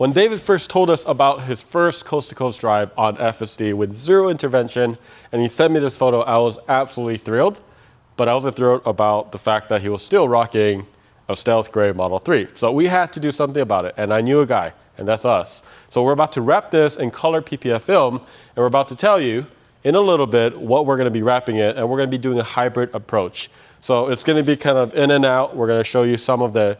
When David first told us about his first coast-to-coast drive on FSD with zero intervention, and he sent me this photo, I was absolutely thrilled. But I wasn't thrilled about the fact that he was still rocking a stealth gray Model 3. So we had to do something about it, and I knew a guy, and that's us. So we're about to wrap this in color PPF film, and we're about to tell you in a little bit what we're going to be wrapping it, and we're going to be doing a hybrid approach. So it's going to be kind of in and out. We're going to show you some of the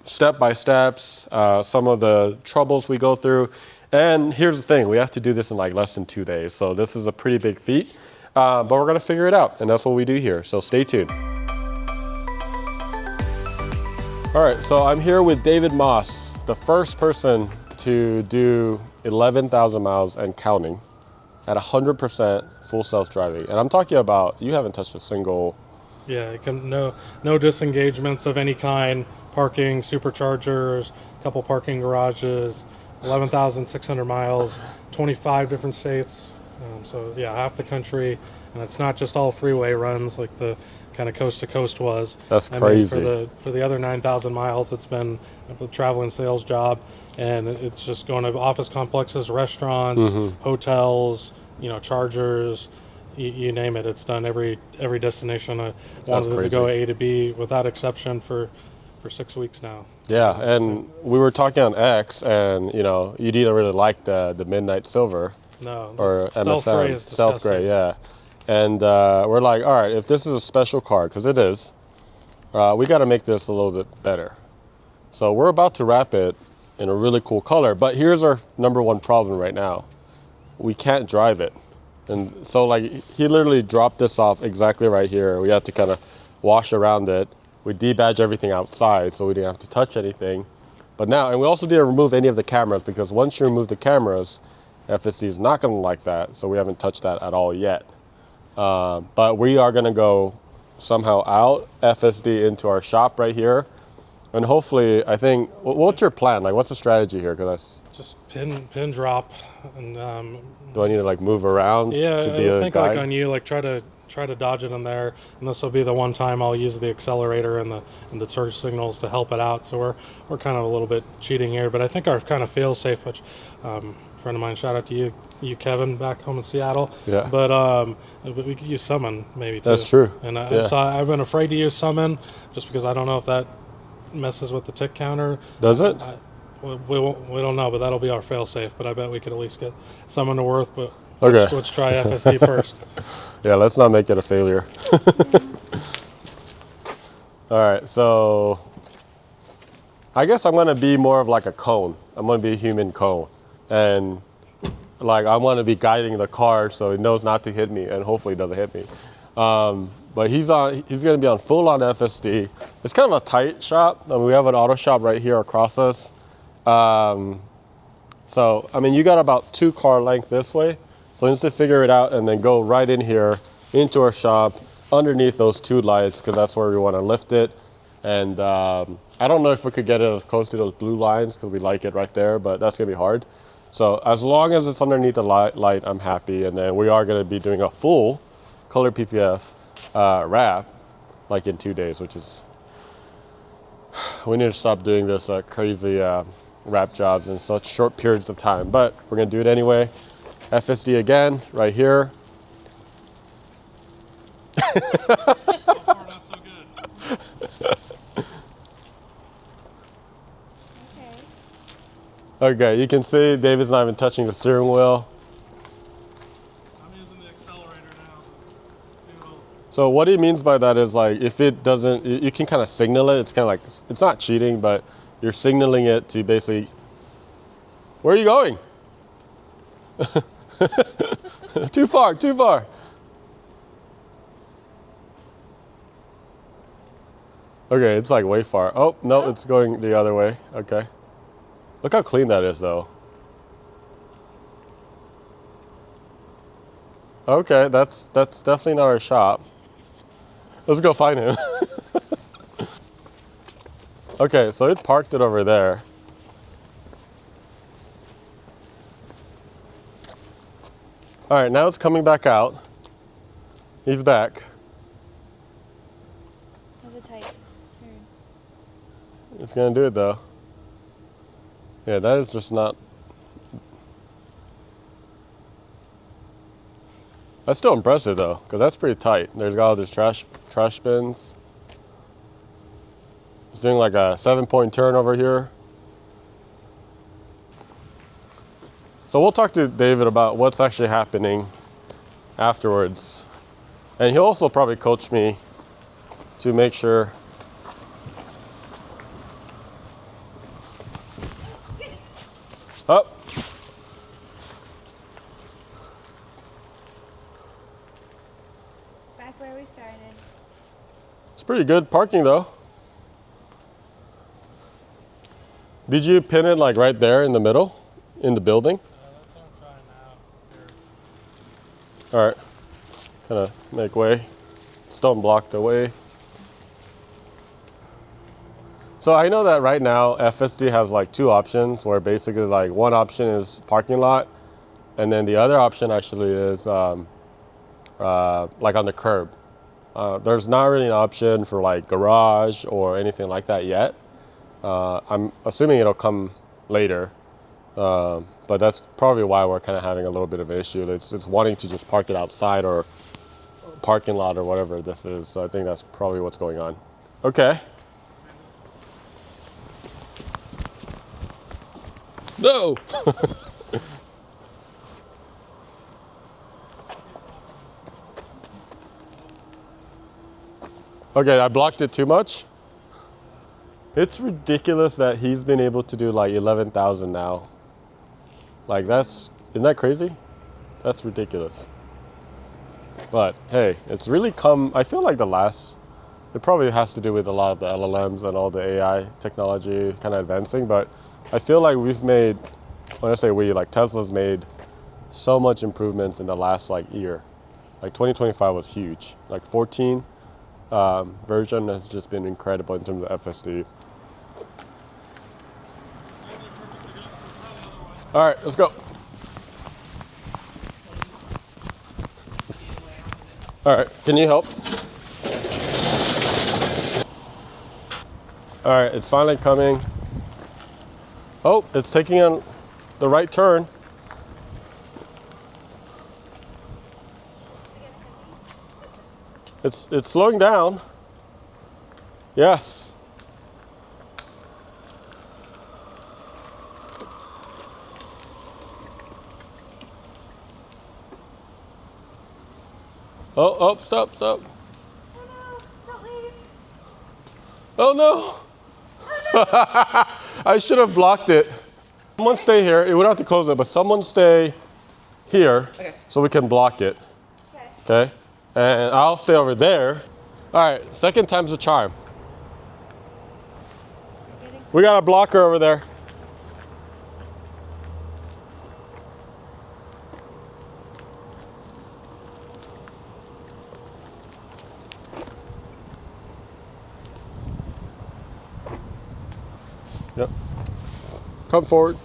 step-by-steps, some of the troubles we go through. And here's the thing, we have to do this in like less than 2 days. So this is a pretty big feat. But we're going to figure it out, and that's what we do here, so stay tuned. All right, so I'm here with David Moss, the first person to do 11,000 miles and counting at 100% full self-driving. And I'm talking about, you haven't touched a single... Yeah, no disengagements of any kind, parking, superchargers, a couple parking garages, 11,600 miles, 25 different states. So yeah, half the country, and it's not just all freeway runs like the kind of coast to coast was. That's crazy. I mean, for the other 9,000 miles, it's been a traveling sales job, and it's just going to office complexes, restaurants, hotels, chargers, you name it. It's done every destination. I wanted to go A to B without exception for 6 weeks now. Yeah, and we were talking on X, and you didn't really like the Midnight Silver. No, or stealth gray is stealth gray, yeah. And we're like, all right, if this is a special car, because it is, we got to make this a little bit better. So we're about to wrap it in a really cool color, but here's our number one problem right now. We can't drive it. And so like, he literally dropped this off exactly right here. We had to kind of wash around it. We debadge everything outside so we didn't have to touch anything. But now, and we also didn't remove any of the cameras, because once you remove the cameras, FSD is not going to like that, so we haven't touched that at all yet. But we are going to go somehow out FSD into our shop right here, and hopefully, I think, what's your plan? Like, what's the strategy here? Because just pin drop, and do I need to like move around? Yeah, to be I a think guide? like on you, like try to dodge it in there, and this will be the one time I'll use the accelerator and the turn signals to help it out. So we're kind of a little bit cheating here, but I think our kind of fail safe, which a friend of mine, shout out to you Kevin back home in Seattle. Yeah. But we could use summon maybe too. That's true. And yeah. so I've been afraid to use summon just because I don't know if that messes with the tick counter. Does it? We don't know, but that'll be our fail safe. But I bet we could at least get summon to work. But okay. let's try FSD first. Yeah, let's not make it a failure. All right, so I guess I'm gonna be more of like a cone. I'm gonna be a human cone, and like I want to be guiding the car so it knows not to hit me, and hopefully it doesn't hit me. But he's gonna be on full on FSD. It's kind of a tight shop. I mean, we have an auto shop right here across us. So I mean, you got about 2 car length this way. So just to figure it out and then go right in here into our shop underneath those 2 lights, because that's where we want to lift it. And I don't know if we could get it as close to those blue lines because we like it right there, but that's gonna be hard. So as long as it's underneath the light, I'm happy. And then we are gonna be doing a full color PPF wrap like in 2 days, which is, we need to stop doing this crazy wrap jobs in such short periods of time, but we're gonna do it anyway. FSD again, right here. Not so good. Okay, you can see David's not even touching the steering wheel. I'm using the accelerator now. So what he means by that is like, if it doesn't, you can kind of signal it. It's kind of like, it's not cheating, but you're signaling it to basically, where are you going? Too far, too far. Okay, it's like way far. Oh, no, it's going the other way. Okay. Look how clean that is though. Okay, that's definitely not our shop. Let's go find him. Okay, so it parked it over there. All right, now it's coming back out. He's back. That's a tight turn. It's gonna do it though. Yeah, that is just not. That's still impressive though, because that's pretty tight. There's got all these trash bins. It's doing like a 7-point turn over here. So we'll talk to David about what's actually happening afterwards. And he'll also probably coach me to make sure. Up. Back where we started. It's pretty good parking though. Did you pin it like right there in the middle, in the building? That's what I'm trying now. Here. All right, kind of make way. Stone block the way. So I know that right now FSD has like 2 options, where basically like one option is parking lot, and then the other option actually is like on the curb. There's not really an option for like garage or anything like that yet. I'm assuming it'll come later, but that's probably why we're kind of having a little bit of an issue. It's wanting to just park it outside or parking lot or whatever this is. So I think that's probably what's going on. Okay. No. Okay, I blocked it too much. It's ridiculous that he's been able to do like 11,000 now. Like isn't that crazy? That's ridiculous. But hey, it's really come, I feel like it probably has to do with a lot of the LLMs and all the AI technology kind of advancing, but I feel like we've made, when I say we, like Tesla's made so much improvements in the last like year. Like 2025 was huge. Like 14 version has just been incredible in terms of FSD. All right, let's go. All right, can you help? All right, it's finally coming. Oh, it's taking on the right turn. It's slowing down. Yes. Oh, stop. Oh no, don't leave. Oh no. I should have blocked it. Someone stay here. We don't have to close it, but someone stay here so we can block it. Okay. And I'll stay over there. All right, second time's a charm. We got a blocker over there. Yep. Come forward.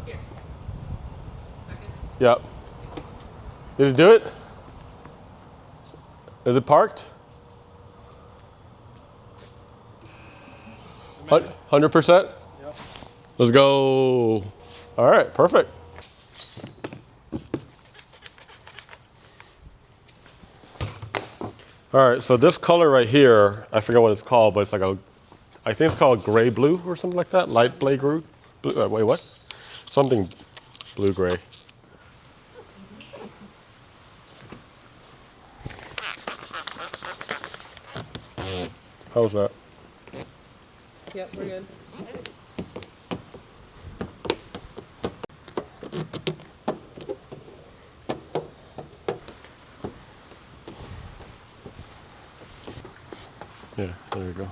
Here. Second. Yep. Did it do it? Is it parked? 100%? Yep. Let's go. All right, perfect. All right, so this color right here, I forget what it's called, but it's like I think it's called gray blue or something like that. Light blue gray. Wait, what? Something blue gray. How's that? Yep, we're good. Yeah, there you go.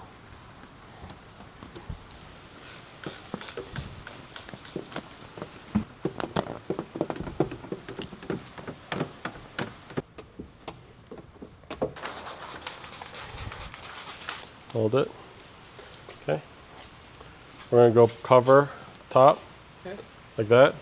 Hold it. Okay. We're gonna go cover top Okay. like that.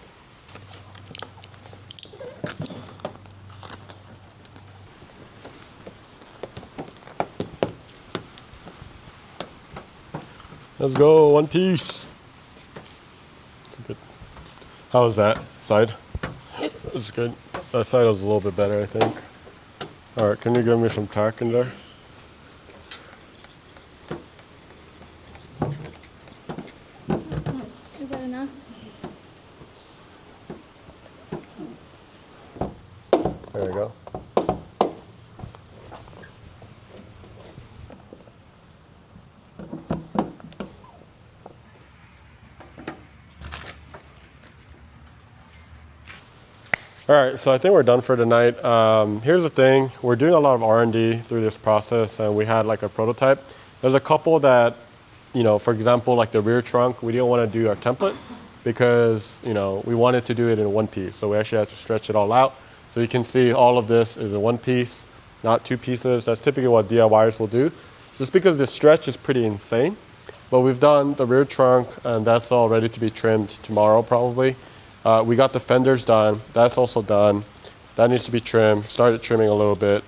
Let's go, one piece. That's good. How was that side? That's good. That side was a little bit better, I think. All right, can you give me some tack in there? Is that enough? There you go. All right, so I think we're done for tonight. Here's the thing, we're doing a lot of R&D through this process, and we had like a prototype. There's a couple that, you know, for example, like the rear trunk, we didn't want to do our template because, you know, we wanted to do it in one piece. So we actually had to stretch it all out. So you can see all of this is in one piece, not two pieces. That's typically what DIYers will do, just because the stretch is pretty insane. But we've done the rear trunk, and that's all ready to be trimmed tomorrow probably. We got the fenders done. That's also done. That needs to be trimmed. Started trimming a little bit.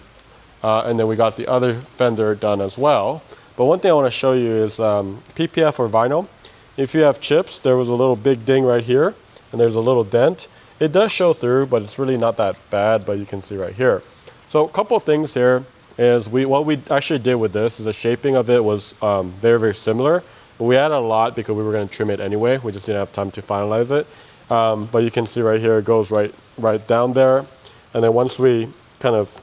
And then we got the other fender done as well. But one thing I want to show you is PPF or vinyl. If you have chips, there was a little big ding right here, and there's a little dent. It does show through, but it's really not that bad, but you can see right here. So a couple of things here is what we actually did with this is the shaping of it was very, very similar. But we added a lot because we were going to trim it anyway. We just didn't have time to finalize it. But you can see right here, it goes right down there. And then once we kind of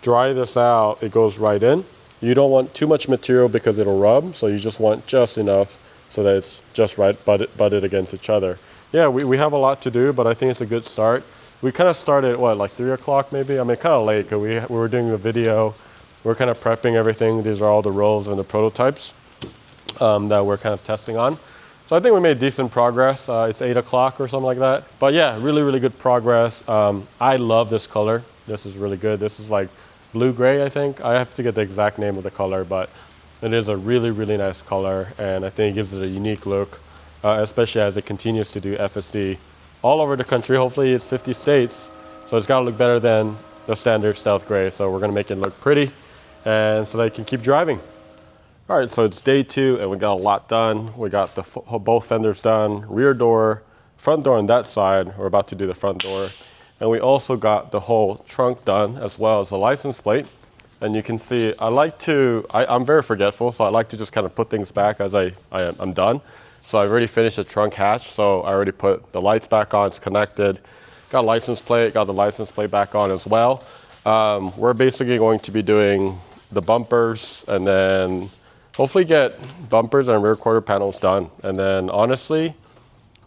dry this out, it goes right in. You don't want too much material because it'll rub, so you just want just enough so that it's just right, butted against each other. Yeah, we have a lot to do, but I think it's a good start. We kind of started, like 3 o'clock maybe? I mean, kind of late because we were doing the video. We're kind of prepping everything. These are all the rolls and the prototypes that we're kind of testing on. So I think we made decent progress. It's 8 o'clock or something like that. But yeah, really, really good progress. I love this color. This is really good. This is like blue-gray, I think. I have to get the exact name of the color, but it is a really, really nice color. And I think it gives it a unique look, especially as it continues to do FSD all over the country. Hopefully it's 50 states. So it's got to look better than the standard stealth gray. So we're going to make it look pretty and so that you can keep driving. All right, so it's day 2, and we got a lot done. We got both fenders done, rear door, front door on that side. We're about to do the front door. And we also got the whole trunk done, as well as the license plate. And you can see, I'm very forgetful, so I like to just kind of put things back as I'm done. So I've already finished the trunk hatch, so I already put the lights back on, it's connected. Got a license plate, got the license plate back on as well. We're basically going to be doing the bumpers and then hopefully get bumpers and rear quarter panels done. And then honestly,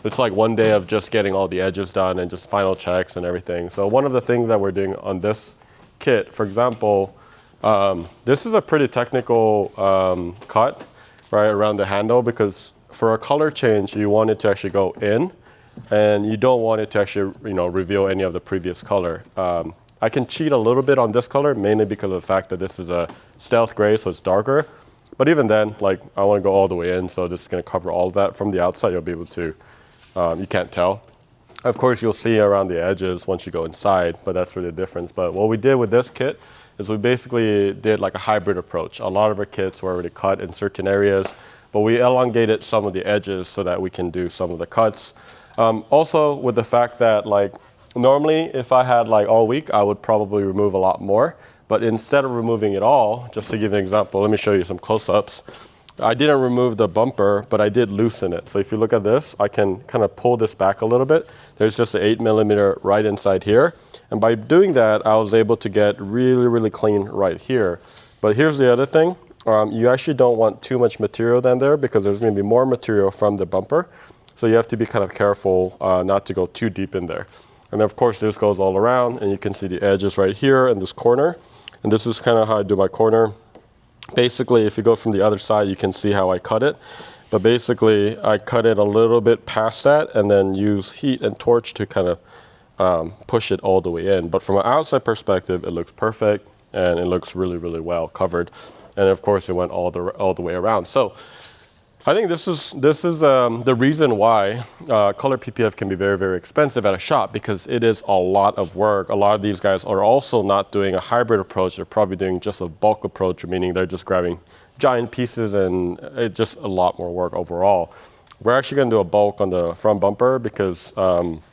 it's like one day of just getting all the edges done and just final checks and everything. So one of the things that we're doing on this kit, for example, this is a pretty technical cut right around the handle, because for a color change, you want it to actually go in, and you don't want it to actually, reveal any of the previous color. I can cheat a little bit on this color, mainly because of the fact that this is a stealth gray, so it's darker. But even then, I want to go all the way in, so this is going to cover all of that. From the outside, you'll be able to, you can't tell. Of course, you'll see around the edges once you go inside, but that's really the difference. But what we did with this kit is we basically did like a hybrid approach. A lot of our kits were already cut in certain areas, but we elongated some of the edges so that we can do some of the cuts. Also, with the fact that normally if I had all week, I would probably remove a lot more. But instead of removing it all, just to give you an example, let me show you some close-ups. I didn't remove the bumper, but I did loosen it. So if you look at this, I can kind of pull this back a little bit. There's just an 8mm right inside here. And by doing that, I was able to get really, really clean right here. But here's the other thing. You actually don't want too much material down there because there's going to be more material from the bumper. So you have to be kind of careful not to go too deep in there. And of course, this goes all around, and you can see the edges right here in this corner. And this is kind of how I do my corner. Basically, if you go from the other side, you can see how I cut it. But basically, I cut it a little bit past that and then use heat and torch to kind of push it all the way in. But from an outside perspective, it looks perfect, and it looks really, really well covered. And of course, it went all the way around. So I think this is the reason why color PPF can be very, very expensive at a shop, because it is a lot of work. A lot of these guys are also not doing a hybrid approach. They're probably doing just a bulk approach, meaning they're just grabbing giant pieces, and it's just a lot more work overall. We're actually going to do a bulk on the front bumper because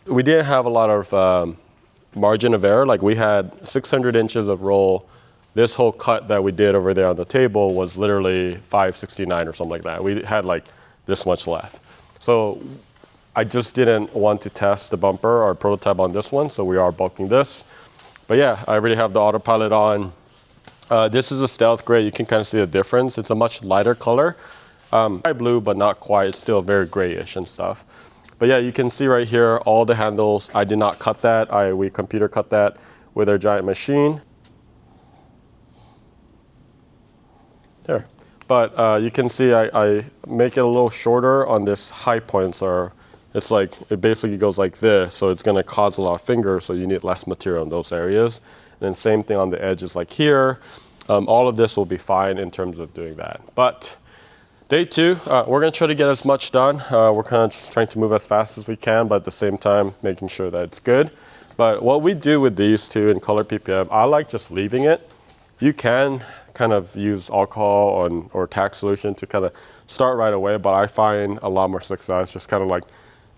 we didn't have a lot of margin of error. Like we had 600 inches of roll. This whole cut that we did over there on the table was literally 569 or something like that. We had like this much left. So I just didn't want to test the bumper or prototype on this one, so we are bulking this. But yeah, I already have the autopilot on. This is a stealth gray. You can kind of see the difference. It's a much lighter color. Quite blue, but not quite. It's still very grayish and stuff. But yeah, you can see right here, all the handles. I did not cut that. We computer cut that with our giant machine. There. But you can see I make it a little shorter on this high points, or it's like, it basically goes like this. So it's gonna cause a lot of fingers, so you need less material in those areas. And then same thing on the edges like here. All of this will be fine in terms of doing that. But day 2, we're gonna try to get as much done. We're kind of just trying to move as fast as we can, but at the same time, making sure that it's good. But what we do with these two in color PPF, I like just leaving it. You can kind of use alcohol or Tack solution to kind of start right away, but I find a lot more success just kind of like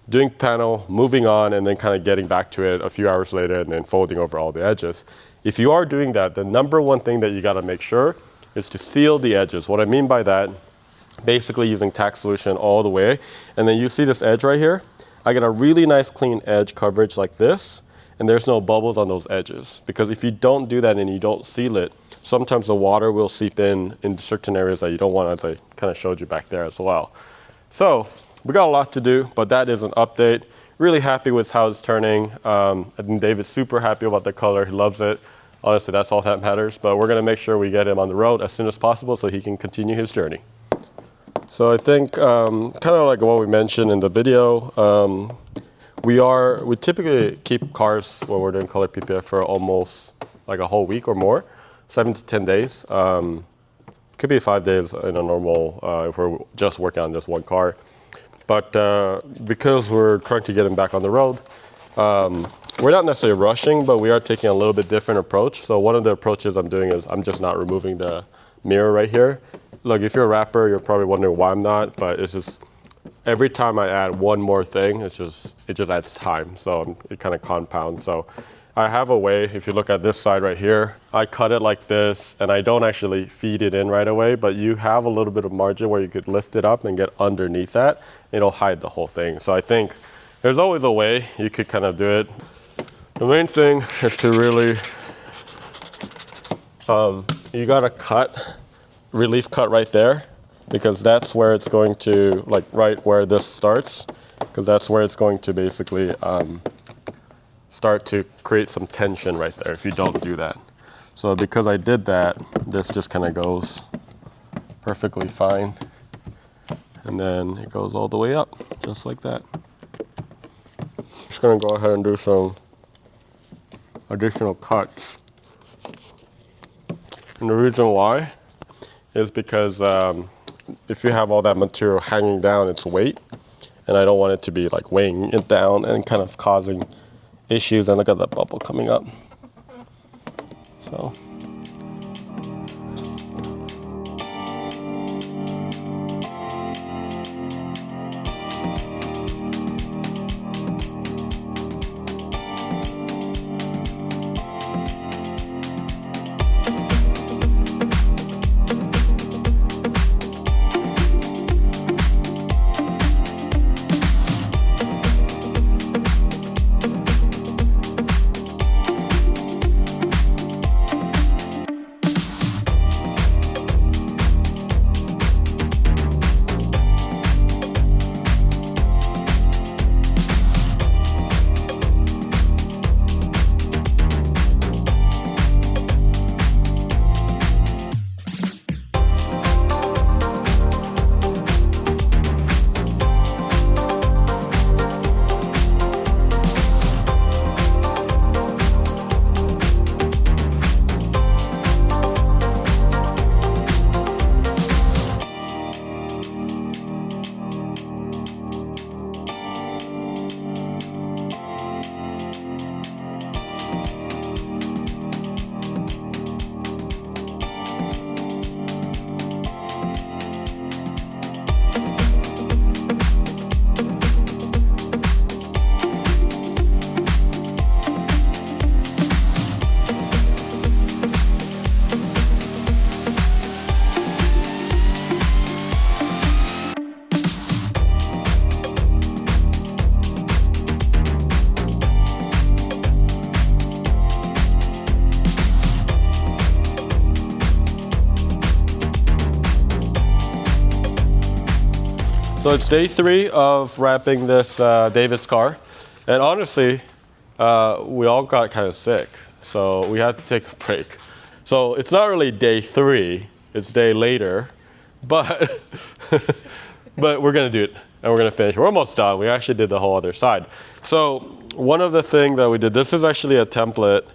doing panel, moving on, and then kind of getting back to it a few hours later and then folding over all the edges. If you are doing that, the number one thing that you gotta make sure is to seal the edges. What I mean by that, basically using Tack solution all the way. And then you see this edge right here? I get a really nice clean edge coverage like this, and there's no bubbles on those edges. Because if you don't do that and you don't seal it, sometimes the water will seep in certain areas that you don't want, as I kind of showed you back there as well. So we got a lot to do, but that is an update. Really happy with how it's turning. I think David's super happy about the color. He loves it. Honestly, that's all that matters. But we're gonna make sure we get him on the road as soon as possible so he can continue his journey. So I think kind of like what we mentioned in the video, we typically keep cars when we're doing color PPF for almost like a whole week or more, 7 to 10 days. Could be 5 days in a normal, if we're just working on this one car. But because we're trying to get them back on the road, we're not necessarily rushing, but we are taking a little bit different approach. So one of the approaches I'm doing is I'm just not removing the mirror right here. Look, if you're a rapper, you're probably wondering why I'm not, but it's just every time I add one more thing, it just adds time. So it kind of compounds. So I have a way, if you look at this side right here, I cut it like this, and I don't actually feed it in right away, but you have a little bit of margin where you could lift it up and get underneath that. It'll hide the whole thing. So I think there's always a way you could kind of do it. The main thing is to really, you gotta relief cut right there, because that's where it's going to, like right where this starts, because that's where it's going to basically start to create some tension right there if you don't do that. So because I did that, this just kind of goes perfectly fine. And then it goes all the way up, just like that. Just gonna go ahead and do some additional cuts. And the reason why is because if you have all that material hanging down, it's weight, and I don't want it to be like weighing it down and kind of causing issues. And look at that bubble coming up. So. So it's day 3 of wrapping this David's car. And honestly, we all got kind of sick. So we had to take a break. So it's not really day 3, it's day later. But, but we're gonna do it and we're gonna finish. We're almost done. We actually did the whole other side. So one of the things that we did, this is actually a template,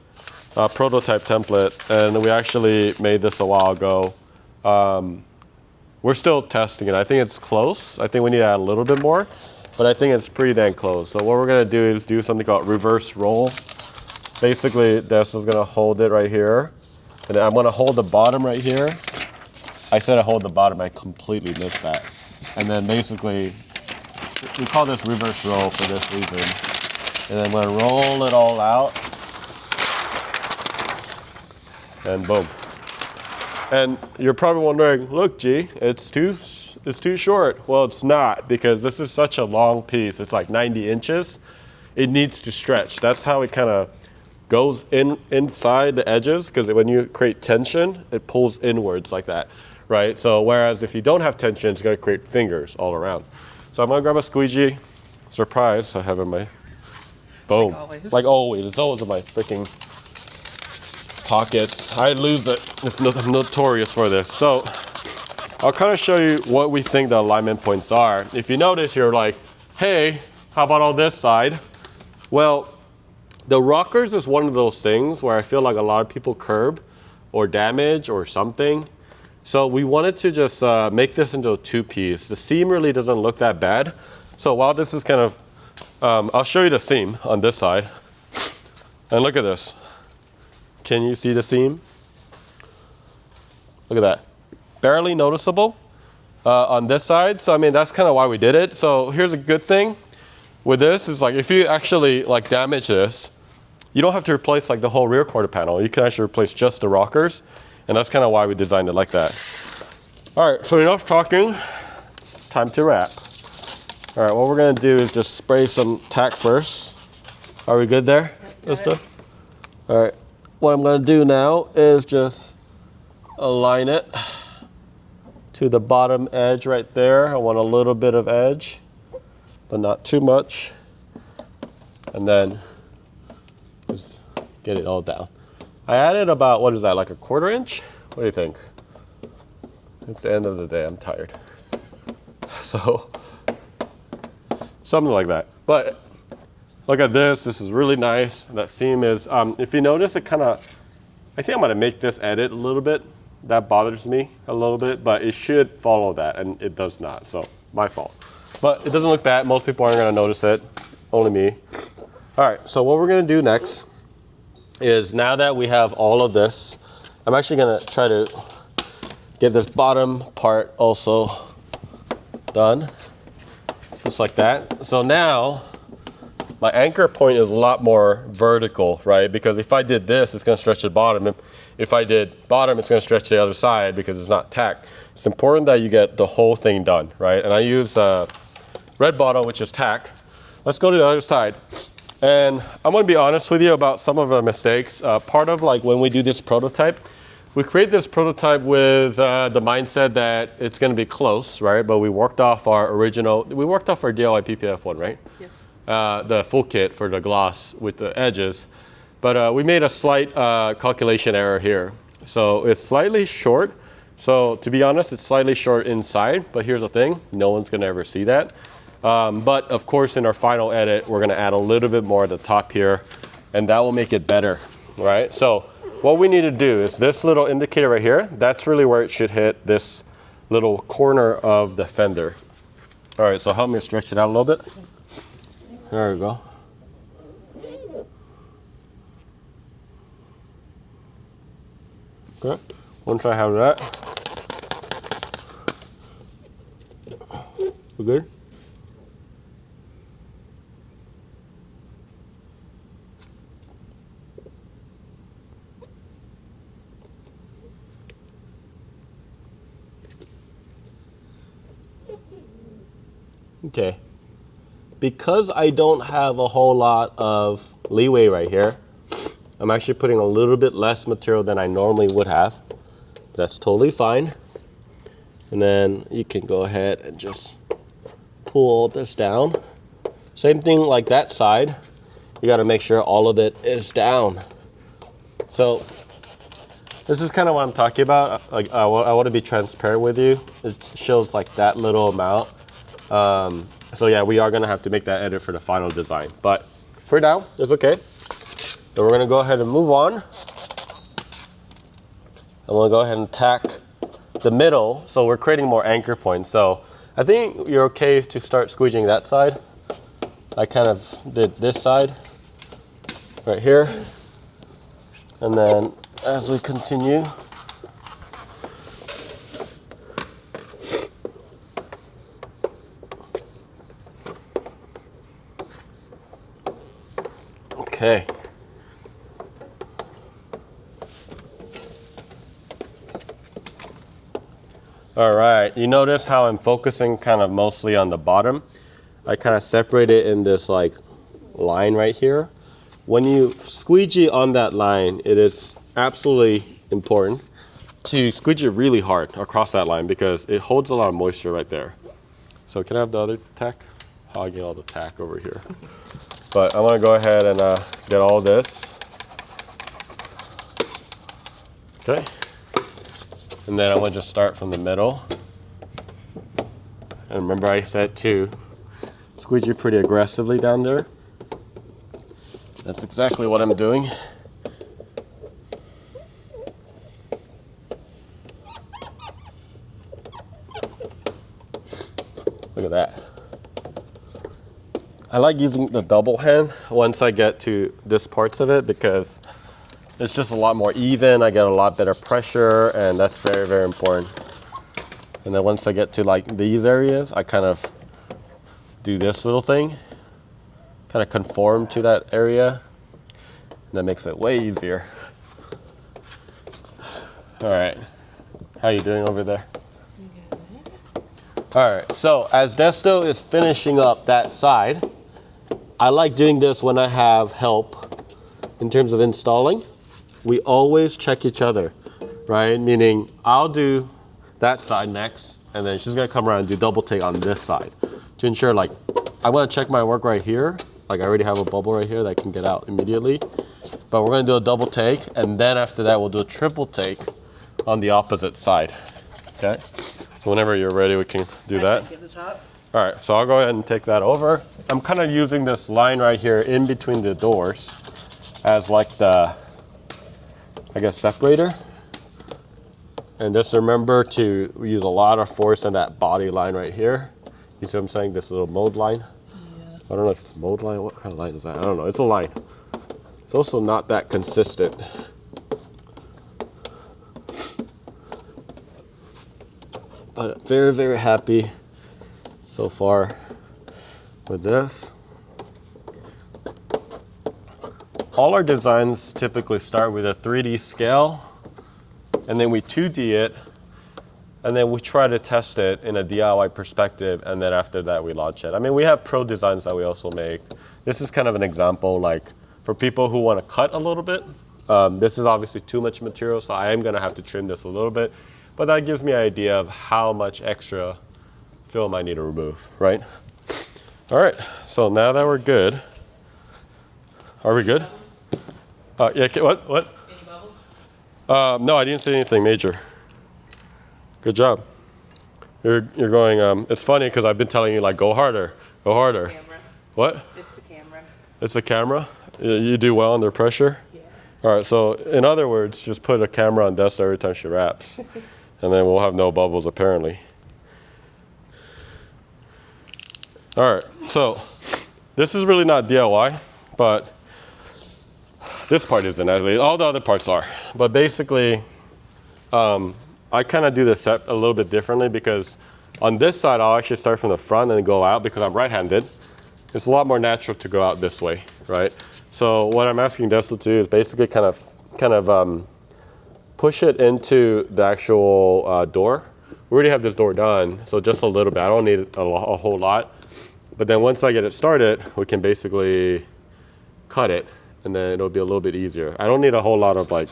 a prototype template, and we actually made this a while ago. We're still testing it. I think it's close. I think we need to add a little bit more, but I think it's pretty dang close. So what we're gonna do is do something called reverse roll. Basically, this is gonna hold it right here, and I'm gonna hold the bottom right here. I said I hold the bottom, I completely missed that. And then basically, we call this reverse roll for this reason. And then I'm gonna roll it all out, and boom. And you're probably wondering, look, G, it's too short. Well, it's not, because this is such a long piece. It's like 90 inches. It needs to stretch. That's how it kind of goes inside the edges, because when you create tension, it pulls inwards like that, right? So whereas if you don't have tension, it's going to create fingers all around. So I'm going to grab a squeegee. Surprise, I have it in my, boom. Like always. Like always. It's always in my freaking pockets. I lose it. I'm notorious for this. So I'll kind of show you what we think the alignment points are. If you notice, you're like, hey, how about on this side? Well, the rockers is one of those things where I feel like a lot of people curb or damage or something. So we wanted to just make this into a 2-piece. The seam really doesn't look that bad. So while this is kind of, I'll show you the seam on this side. And look at this. Can you see the seam? Look at that. Barely noticeable on this side. So I mean, that's kind of why we did it. So here's a good thing with this is like, if you actually like damage this, you don't have to replace like the whole rear quarter panel. You can actually replace just the rockers. And that's kind of why we designed it like that. All right, so enough talking. It's time to wrap. All right, what we're gonna do is just spray some tack first. Are we good there? This stuff? All right. What I'm going to do now is just align it to the bottom edge right there. I want a little bit of edge, but not too much. And then just get it all down. I added about, what is that, like a 1/4 inch? What do you think? It's the end of the day, I'm tired. So, something like that. But look at this, this is really nice. That seam is, if you notice, it kind of, I think I'm gonna make this edit a little bit. That bothers me a little bit, but it should follow that, and it does not, so my fault. But it doesn't look bad, most people aren't gonna notice it, only me. All right, so what we're gonna do next is, now that we have all of this, I'm actually gonna try to get this bottom part also done, just like that. So now, my anchor point is a lot more vertical, right? Because if I did this, it's gonna stretch the bottom. If I did bottom, it's gonna stretch the other side because it's not tack. It's important that you get the whole thing done, right? And I use red bottle, which is tack. Let's go to the other side. And I'm gonna be honest with you about some of the mistakes. Part of like when we do this prototype, we create this prototype with the mindset that it's gonna be close, right? But we worked off our DIY PPF one, right? Yes. The full kit for the gloss with the edges. But we made a slight calculation error here. So it's slightly short. So to be honest, it's slightly short inside, but here's the thing, no one's gonna ever see that. But of course, in our final edit, we're gonna add a little bit more at the top here, and that will make it better, right? So what we need to do is this little indicator right here, that's really where it should hit this little corner of the fender. All right, so help me stretch it out a little bit. There we go. Okay, once I have that, we're good. Okay. Because I don't have a whole lot of leeway right here, I'm actually putting a little bit less material than I normally would have. That's totally fine. And then you can go ahead and just pull this down. Same thing like that side. You got to make sure all of it is down. So this is kind of what I'm talking about. Like I want to be transparent with you. It shows like that little amount. So yeah, we are gonna have to make that edit for the final design. But for now, it's okay. Then we're gonna go ahead and move on. And we'll go ahead and tack the middle. So we're creating more anchor points. So I think you're okay to start squeegeeing that side. I kind of did this side right here. And then as we continue, okay. All right, you notice how I'm focusing kind of mostly on the bottom. I kind of separate it in this like line right here. When you squeegee on that line, it is absolutely important to squeegee really hard across that line because it holds a lot of moisture right there. So can I have the other tack? Hogging all the tack over here. But I want to go ahead and get all this. Okay. And then I want to just start from the middle. And remember I said to squeegee pretty aggressively down there. That's exactly what I'm doing. Look at that. I like using the double hand once I get to this parts of it because it's just a lot more even. I get a lot better pressure, and that's very, very important. And then once I get to like these areas, I kind of do this little thing, kind of conform to that area. And that makes it way easier. All right, how you doing over there? All right, so as Desto is finishing up that side, I like doing this when I have help in terms of installing. We always check each other, right? Meaning I'll do that side next, and then she's gonna come around and do double take on this side to ensure like, I wanna check my work right here. Like I already have a bubble right here that can get out immediately, but we're gonna do a double take, and then after that we'll do a triple take on the opposite side, okay? So whenever you're ready, we can do that. Get the top. All right, so I'll go ahead and take that over. I'm kind of using this line right here in between the doors as like the, I guess, separator. And just remember to use a lot of force in that body line right here. You see what I'm saying? This little mode line. Yeah. I don't know if it's mode line. What kind of line is that? I don't know. It's a line. It's also not that consistent. But very, very happy so far with this. All our designs typically start with a 3D scale, and then we 2D it, and then we try to test it in a DIY perspective, and then after that we launch it. I mean, we have pro designs that we also make. This is kind of an example, like for people who want to cut a little bit. This is obviously too much material, so I am going to have to trim this a little bit, but that gives me an idea of how much extra film I need to remove, right? All right, so now that we're good, are we good? Yeah, what? Any bubbles? No, I didn't say anything major. Good job. You're going, it's funny because I've been telling you like, go harder, go harder. Camera. What? It's the camera. It's the camera? You do well under pressure? Yeah. All right, so in other words, just put a camera on Desta every time she wraps. And then we'll have no bubbles apparently. All right, so this is really not DIY, but this part isn't actually. All the other parts are. But basically, I kind of do the set a little bit differently because on this side, I'll actually start from the front and go out because I'm right-handed. It's a lot more natural to go out this way, right? So what I'm asking Desta to do is basically kind of push it into the actual door. We already have this door done, so just a little bit. I don't need a whole lot. But then once I get it started, we can basically cut it, and then it'll be a little bit easier. I don't need a whole lot of like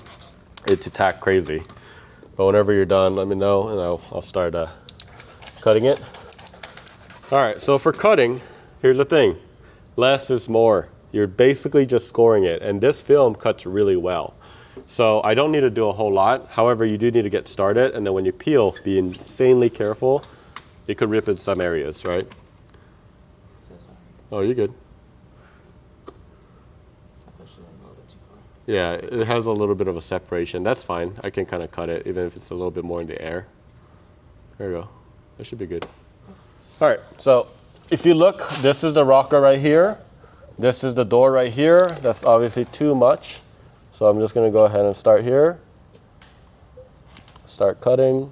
it to tack crazy. But whenever you're done, let me know, and I'll start cutting it. All right, so for cutting, here's the thing. Less is more. You're basically just scoring it, and this film cuts really well. So I don't need to do a whole lot. However, you do need to get started, and then when you peel, be insanely careful. It could rip in some areas, right? So sorry. Oh, you're good. I pushed it in a little bit too far. Yeah, it has a little bit of a separation. That's fine. I can kind of cut it, even if it's a little bit more in the air. There you go. That should be good. All right, so if you look, this is the rocker right here. This is the door right here. That's obviously too much. So I'm just gonna go ahead and start here. Start cutting.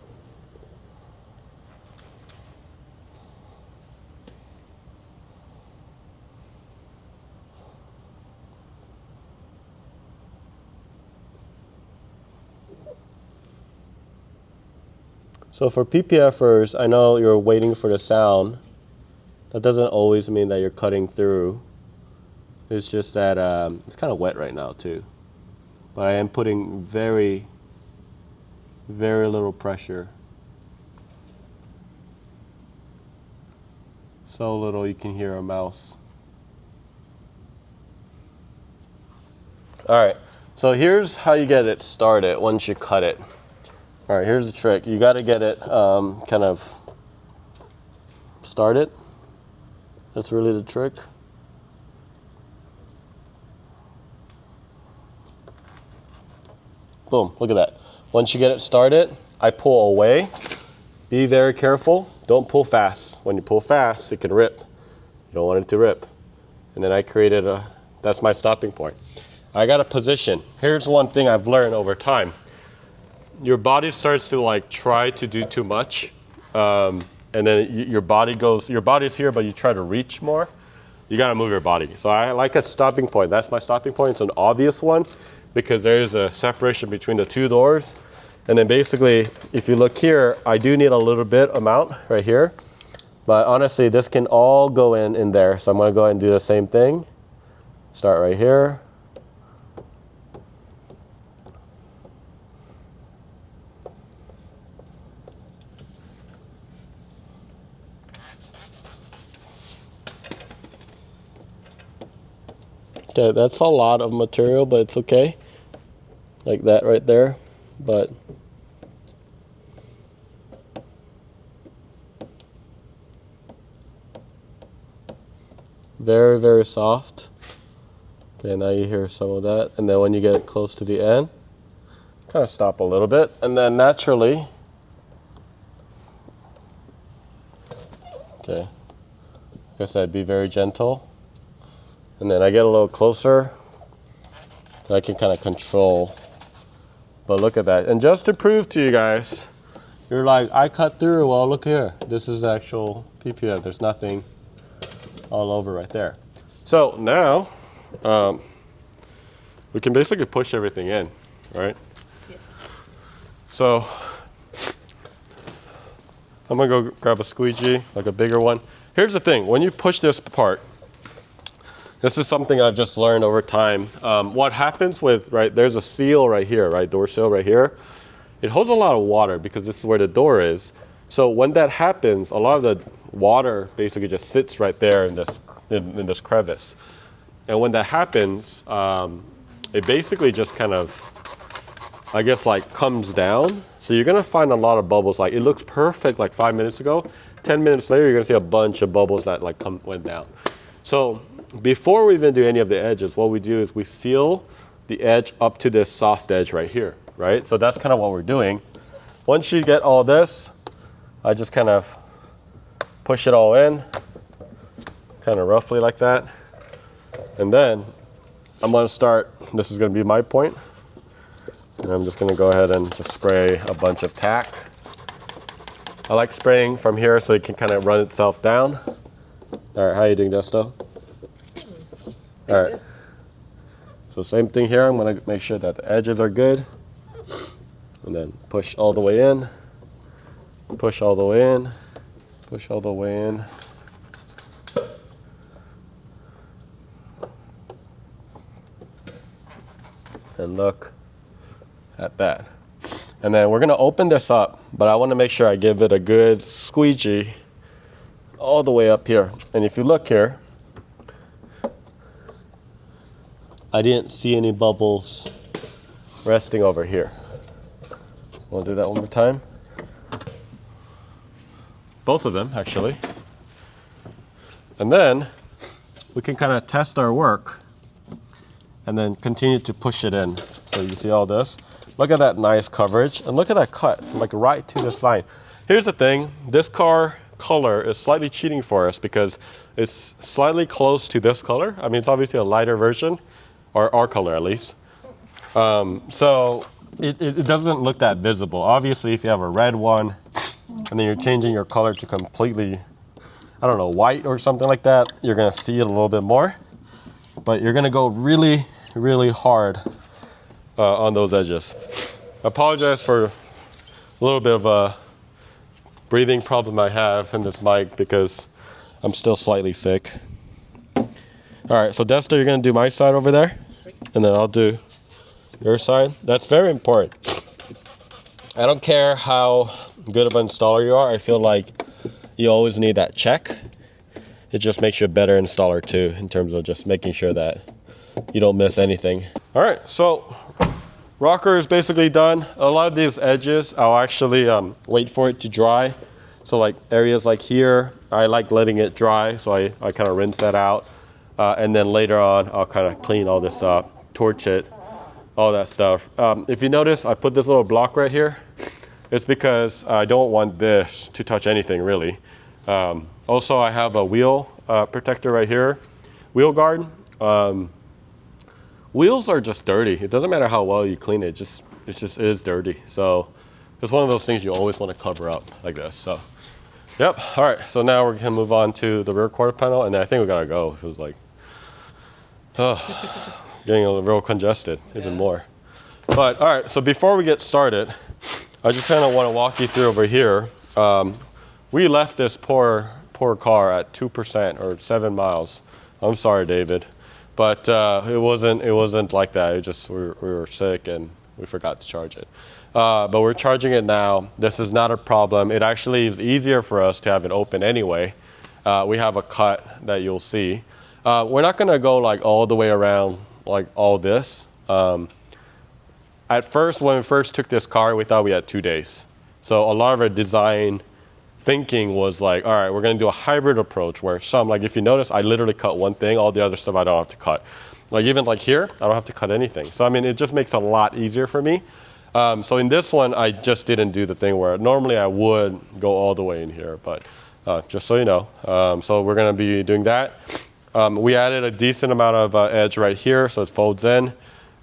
So for PPFers, I know you're waiting for the sound. That doesn't always mean that you're cutting through. It's just that it's kind of wet right now too. But I am putting very, very little pressure. So little you can hear a mouse. All right, so here's how you get it started once you cut it. All right, here's the trick. You got to get it kind of started. That's really the trick. Boom, look at that. Once you get it started, I pull away. Be very careful. Don't pull fast. When you pull fast, it can rip. You don't want it to rip. And then I created that's my stopping point. I got a position. Here's one thing I've learned over time. Your body starts to like try to do too much. And then your body's here, but you try to reach more. You gotta move your body. So I like a stopping point. That's my stopping point. It's an obvious one because there's a separation between the two doors. And then basically, if you look here, I do need a little bit amount right here. But honestly, this can all go in there. So I'm gonna go ahead and do the same thing. Start right here. Okay, that's a lot of material, but it's okay. Like that right there, but very, very soft. Okay, now you hear some of that. And then when you get close to the end, kind of stop a little bit. And then naturally, okay, like I said, be very gentle. And then I get a little closer, I can kind of control. But look at that. And just to prove to you guys, you're like, I cut through. Well, look here. This is the actual PPF. There's nothing all over right there. So now, we can basically push everything in, right? Yeah. So I'm gonna go grab a squeegee, like a bigger one. Here's the thing, when you push this apart, this is something I've just learned over time. What happens with, right, there's a seal right here, right, door seal right here. It holds a lot of water because this is where the door is. So when that happens, a lot of the water basically just sits right there in this crevice. And when that happens, it basically just kind of, I guess, like comes down. So you're gonna find a lot of bubbles. Like it looks perfect like 5 minutes ago. 10 minutes later, you're gonna see a bunch of bubbles that like went down. So before we even do any of the edges, what we do is we seal the edge up to this soft edge right here, right? So that's kind of what we're doing. Once you get all this, I just kind of push it all in, kind of roughly like that. And then I'm gonna start, this is gonna be my point, and I'm just gonna go ahead and just spray a bunch of tack. I like spraying from here so it can kind of run itself down. All right, how are you doing, Desto? All right, so same thing here. I'm gonna make sure that the edges are good. And then push all the way in, push all the way in, push all the way in. And look at that. And then we're gonna open this up, but I wanna make sure I give it a good squeegee all the way up here. And if you look here, I didn't see any bubbles resting over here. Want to do that one more time? Both of them, actually. And then we can kind of test our work and then continue to push it in. So you see all this? Look at that nice coverage and look at that cut, like right to this line. Here's the thing, this car color is slightly cheating for us because it's slightly close to this color. I mean, it's obviously a lighter version, or our color at least. So it doesn't look that visible. Obviously, if you have a red one and then you're changing your color to completely, I don't know, white or something like that, you're gonna see it a little bit more. But you're gonna go really, really hard on those edges. I apologize for a little bit of a breathing problem I have in this mic because I'm still slightly sick. All right, so Dexter, you're gonna do my side over there, and then I'll do your side. That's very important. I don't care how good of an installer you are, I feel like you always need that check. It just makes you a better installer too, in terms of just making sure that you don't miss anything. All right, so rocker is basically done. A lot of these edges, I'll actually wait for it to dry. So like areas like here, I like letting it dry, so I kind of rinse that out. And then later on, I'll kind of clean all this up, torch it, all that stuff. If you notice, I put this little block right here. It's because I don't want this to touch anything really. Also, I have a wheel protector right here, wheel guard. Wheels are just dirty. It doesn't matter how well you clean it, it just is dirty. So it's one of those things you always want to cover up like this. So, yep. All right. So now we're gonna move on to the rear quarter panel, and then I think we gotta go. It was like, getting a little congested, even more. But all right. So before we get started, I just kind of want to walk you through over here. We left this poor car at 2% or 7 miles. I'm sorry, David. But it wasn't like that. It just we were sick and we forgot to charge it. But we're charging it now. This is not a problem. It actually is easier for us to have it open anyway. We have a cut that you'll see. We're not gonna go like all the way around like all this. At first, when we first took this car, we thought we had 2 days. So a lot of our design thinking was like, all right, we're gonna do a hybrid approach where like if you notice, I literally cut one thing, all the other stuff I don't have to cut. Like even like here, I don't have to cut anything. So I mean, it just makes it a lot easier for me. So in this one, I just didn't do the thing where normally I would go all the way in here, but just so you know. So we're gonna be doing that. We added a decent amount of edge right here, so it folds in.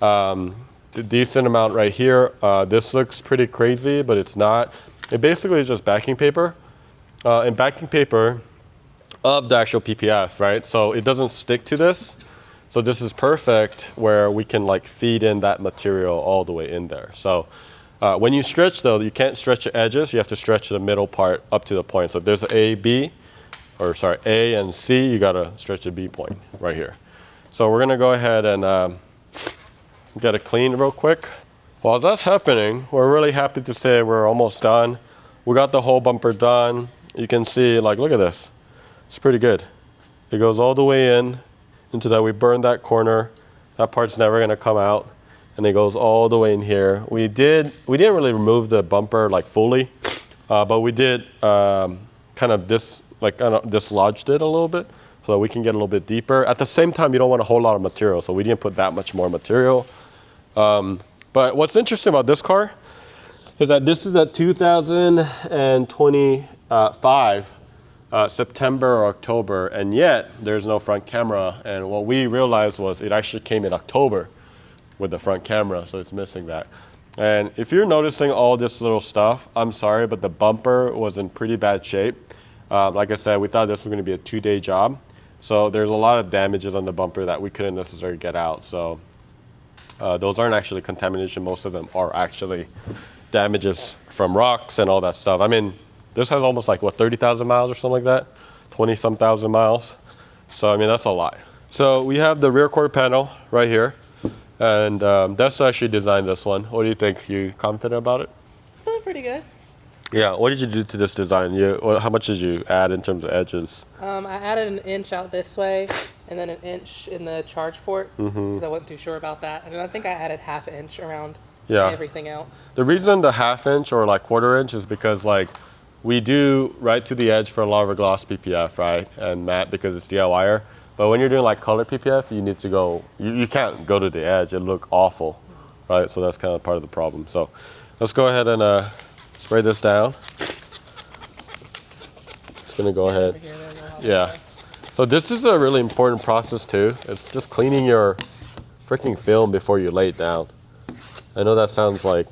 The decent amount right here. This looks pretty crazy, but it's not. It basically is just backing paper. And backing paper of the actual PPF, right? So it doesn't stick to this. So this is perfect where we can like feed in that material all the way in there. So when you stretch though, you can't stretch the edges. You have to stretch the middle part up to the point. So if there's A and C, you gotta stretch the B point right here. So we're gonna go ahead and get it clean real quick. While that's happening, we're really happy to say we're almost done. We got the whole bumper done. You can see, like, look at this. It's pretty good. It goes all the way into that. We burned that corner. That part's never gonna come out. And it goes all the way in here. We didn't really remove the bumper like fully, but we did kind of dislodged it a little bit so that we can get a little bit deeper. At the same time, you don't want a whole lot of material, so we didn't put that much more material. But what's interesting about this car is that this is a 2025 September or October, and yet there's no front camera. And what we realized was it actually came in October with the front camera, so it's missing that. And if you're noticing all this little stuff, I'm sorry, but the bumper was in pretty bad shape. Like I said, we thought this was gonna be a 2-day job. So there's a lot of damages on the bumper that we couldn't necessarily get out. So those aren't actually contamination. Most of them are actually damages from rocks and all that stuff. I mean, this has almost like, what, 30,000 miles or something like that? 20-some thousand miles. So, I mean, that's a lot. So we have the rear quarter panel right here. And that's actually designed this one. What do you think? You confident about it? Feeling pretty good. Yeah, what did you do to this design? How much did you add in terms of edges? I added an inch out this way, and then an inch in the charge port because I wasn't too sure about that. And then I think I added half an inch around Yeah. everything else. The reason the 1/2 inch or like 1/4 inch is because like we do right to the edge for a lot of our gloss PPF, right? And matte because it's DIYer. But when you're doing like color PPF, you need to go, you can't go to the edge. It'll look awful, right? So that's kind of part of the problem. So let's go ahead and spray this down. Just gonna go ahead. Over here, then we'll have Yeah. So this is a really important process too. It's just cleaning your freaking film before you lay it down. I know that sounds like,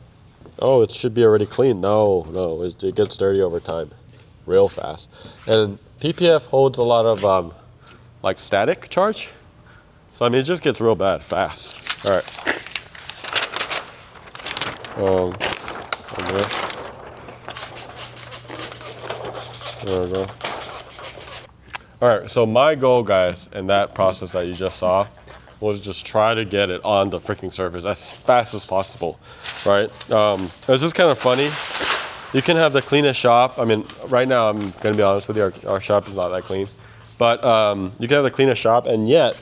oh, it should be already clean. No, it gets dirty over time, real fast. And PPF holds a lot of like static charge. So I mean, it just gets real bad fast. All right. Okay. There we go. All right, so my goal, guys, in that process that you just saw was just try to get it on the freaking surface as fast as possible, right? It's just kind of funny. You can have the cleanest shop. I mean, right now, I'm gonna be honest with you, our shop is not that clean. But you can have the cleanest shop, and yet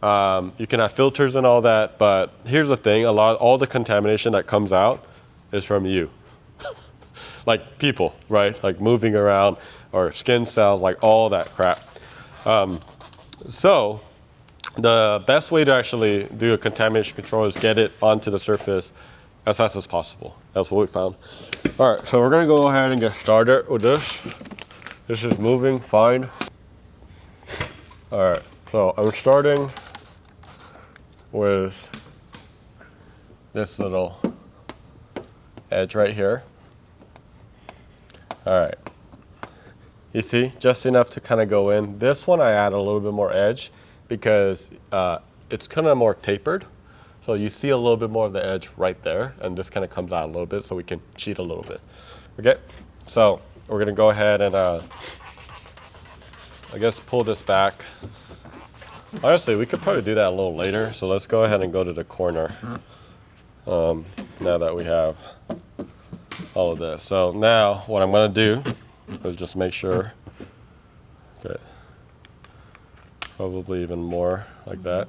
you can have filters and all that. But here's the thing: all the contamination that comes out is from you, like people, right? Like moving around or skin cells, like all that crap. So the best way to actually do a contamination control is get it onto the surface as fast as possible. That's what we found. All right, so we're gonna go ahead and get started with this. This is moving fine. All right, so I'm starting with this little edge right here. All right, you see, just enough to kind of go in. This one I add a little bit more edge because it's kind of more tapered. So you see a little bit more of the edge right there, and this kind of comes out a little bit so we can cheat a little bit. Okay, so we're gonna go ahead and I guess pull this back. Honestly, we could probably do that a little later, so let's go ahead and go to the corner now that we have all of this. So now what I'm gonna do is just make sure, okay, probably even more like that.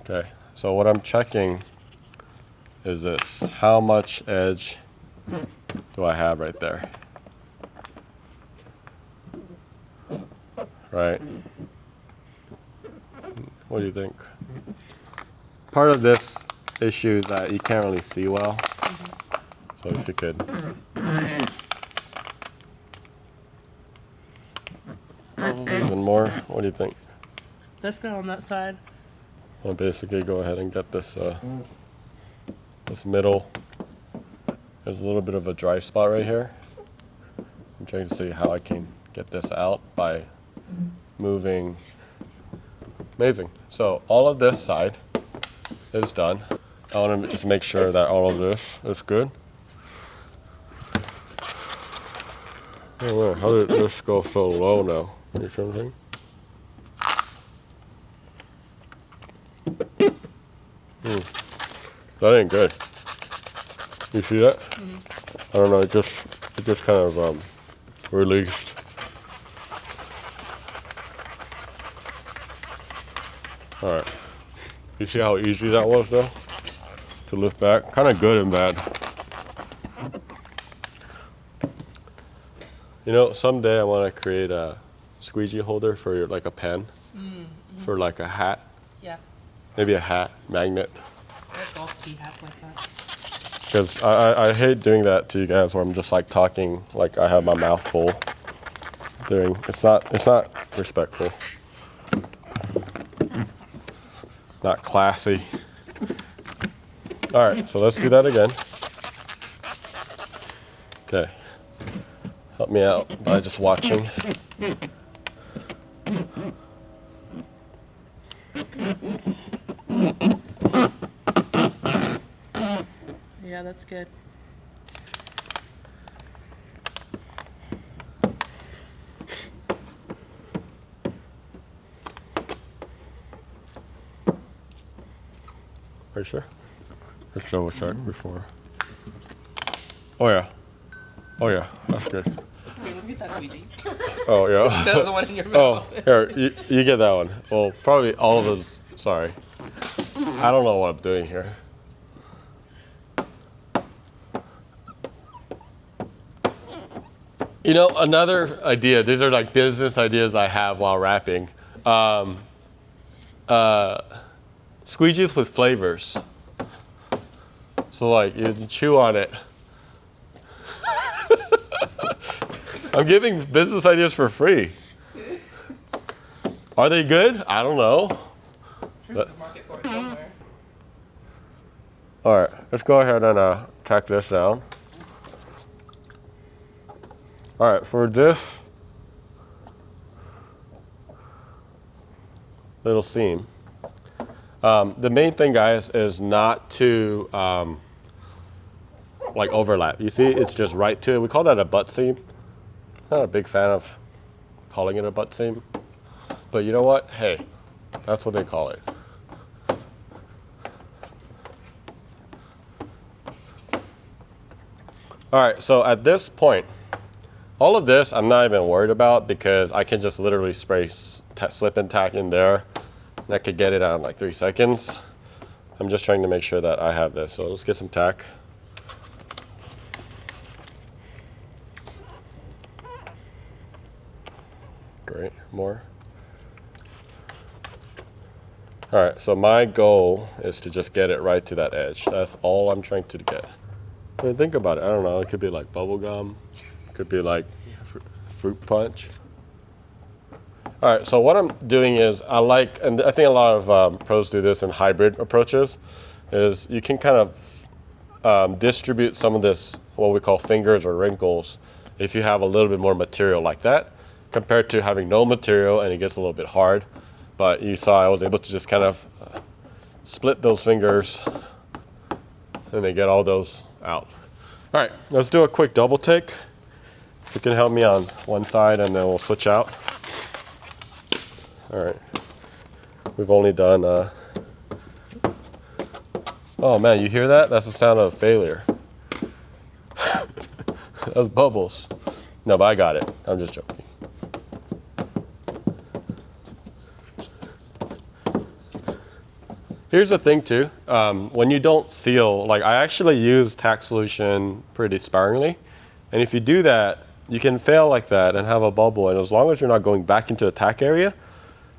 Okay, so what I'm checking is this: how much edge do I have right there? Right? What do you think? Part of this issue is that you can't really see well. So if you could. Even more, what do you think? That's good on that side. I'll basically go ahead and get this this middle. There's a little bit of a dry spot right here. I'm trying to see how I can get this out by moving. Amazing. So all of this side is done. I want to just make sure that all of this is good. Oh, how did this go so low now? You see what I'm saying? That ain't good. You see that? I don't know. It just kind of released. All right. You see how easy that was, though, to lift back? Kind of good and bad. You know, someday I want to create a squeegee holder for like a pen, for like a hat. Yeah. Maybe a hat magnet. There's golf tee hats like that. Because I hate doing that to you guys where I'm just like talking like I have my mouth full. It's not respectful. Not classy. All right, so let's do that again. Okay. Help me out by just watching. Yeah, that's good. Are you sure? Let's double check before. Oh yeah. Oh yeah. That's good. Here, let me get that squeegee. Oh yeah. The one in your Oh, mouth. here, you get that one. Well, probably all of those. Sorry. I don't know what I'm doing here. You know, another idea, these are like business ideas I have while wrapping. Squeegees with flavors. So like, you chew on it. I'm giving business ideas for free. Are they good? I don't know. There's a market for it somewhere. All right, let's go ahead and tack this down. All right, for this little seam, the main thing, guys, is not to like overlap. You see, it's just right to it. We call that a butt seam. Not a big fan of calling it a butt seam, but you know what? Hey, that's what they call it. All right, so at this point, all of this I'm not even worried about because I can just literally spray slip and tack in there. And I could get it out in like 3 seconds. I'm just trying to make sure that I have this. So let's get some tack. Great, more. All right, so my goal is to just get it right to that edge. That's all I'm trying to get. I mean, think about it. I don't know. It could be like bubble gum. It could be like fruit punch. All right, so what I'm doing is I like, and I think a lot of pros do this in hybrid approaches, is you can kind of distribute some of this, what we call fingers or wrinkles, if you have a little bit more material like that, compared to having no material and it gets a little bit hard. But you saw I was able to just kind of split those fingers and then get all those out. All right, let's do a quick double take. If you can help me on one side and then we'll switch out. All right, we've only done, oh man, you hear that? That's the sound of failure. That's bubbles. No, but I got it. I'm just joking. Here's the thing too, when you don't seal, like I actually use tack solution pretty sparingly. And if you do that, you can fail like that and have a bubble. And as long as you're not going back into the tack area,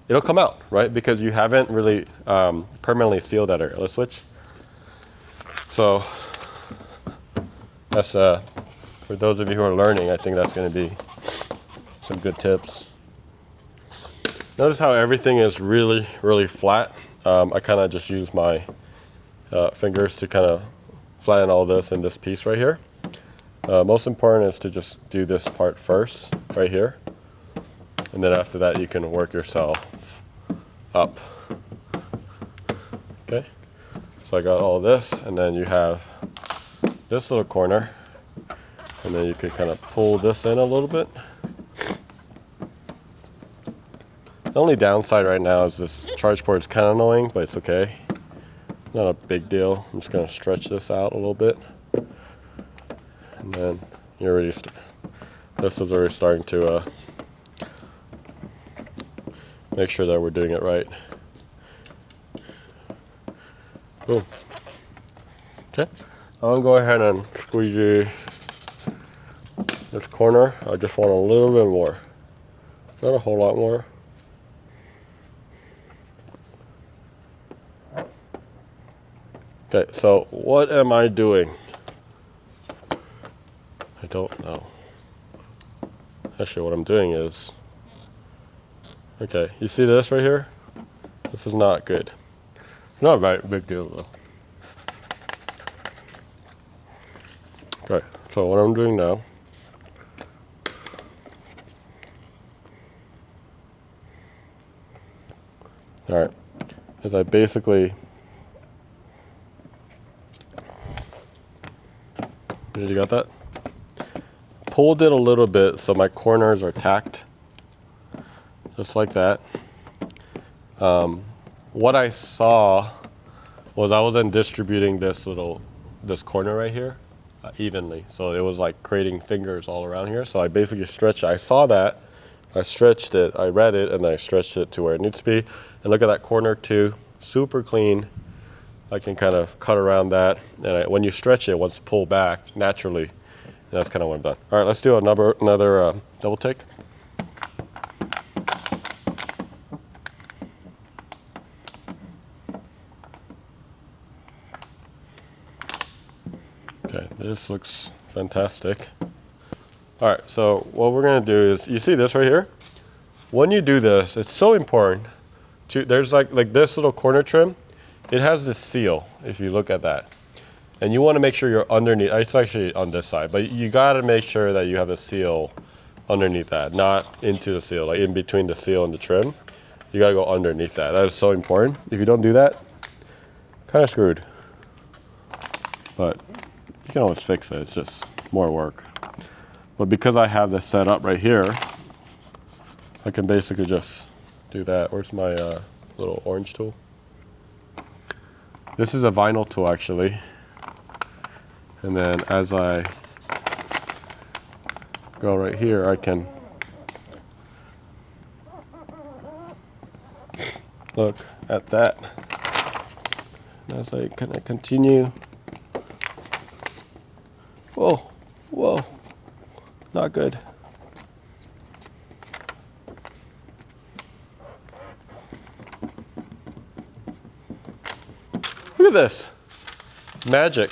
it'll come out, right? Because you haven't really permanently sealed that area. Let's switch. So that's, for those of you who are learning, I think that's gonna be some good tips. Notice how everything is really, really flat. I kind of just use my fingers to kind of flatten all this in this piece right here. Most important is to just do this part first, right here. And then after that, you can work yourself up. Okay, so I got all this, and then you have this little corner, and then you can kind of pull this in a little bit. The only downside right now is this charge port is kind of annoying, but it's okay. Not a big deal. I'm just going to stretch this out a little bit. And then you're already, this is already starting to make sure that we're doing it right. Boom. Okay, I'm gonna go ahead and squeegee this corner. I just want a little bit more, not a whole lot more. Okay, so what am I doing? I don't know. Actually, what I'm doing is, okay, you see this right here? This is not good. Not a very big deal though. Okay, so what I'm doing now, all right, is I basically, you got that? Pulled it a little bit so my corners are tacked, just like that. What I saw was I wasn't distributing this corner right here. evenly. So it was like creating fingers all around here. So I basically stretched it. I saw that, I stretched it, I read it, and I stretched it to where it needs to be. And look at that corner too, super clean. I can kind of cut around that. And when you stretch it, once pull back naturally, and that's kind of what I'm done. All right, let's do another double take. Okay, this looks fantastic. All right, so what we're gonna do is, you see this right here? When you do this, it's so important to, there's like this little corner trim, it has this seal, if you look at that. And you wanna make sure you're underneath, it's actually on this side, but you gotta make sure that you have a seal underneath that, not into the seal, like in between the seal and the trim. You gotta go underneath that. That is so important. If you don't do that, kind of screwed. But you can always fix it, it's just more work. But because I have this set up right here, I can basically just do that. Where's my little orange tool? This is a vinyl tool actually. And then as I go right here, I can look at that. And as I kind of continue, whoa, whoa, not good. Look at this, magic.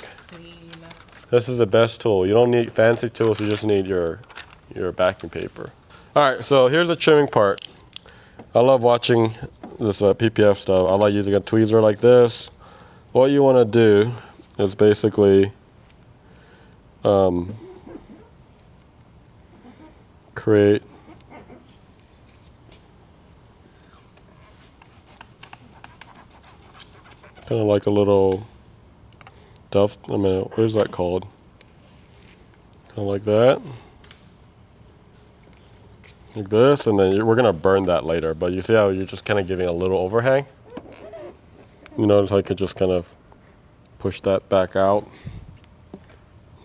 This is the best tool. You don't need fancy tools, you just need your backing paper. All right, so here's the trimming part. I love watching this PPF stuff. I like using a tweezer like this. What you wanna do is basically create kind of like a little duff, I mean, what is that called? Kind of like that. Like this, and then we're gonna burn that later, but you see how you're just kind of giving a little overhang? You notice I could just kind of push that back out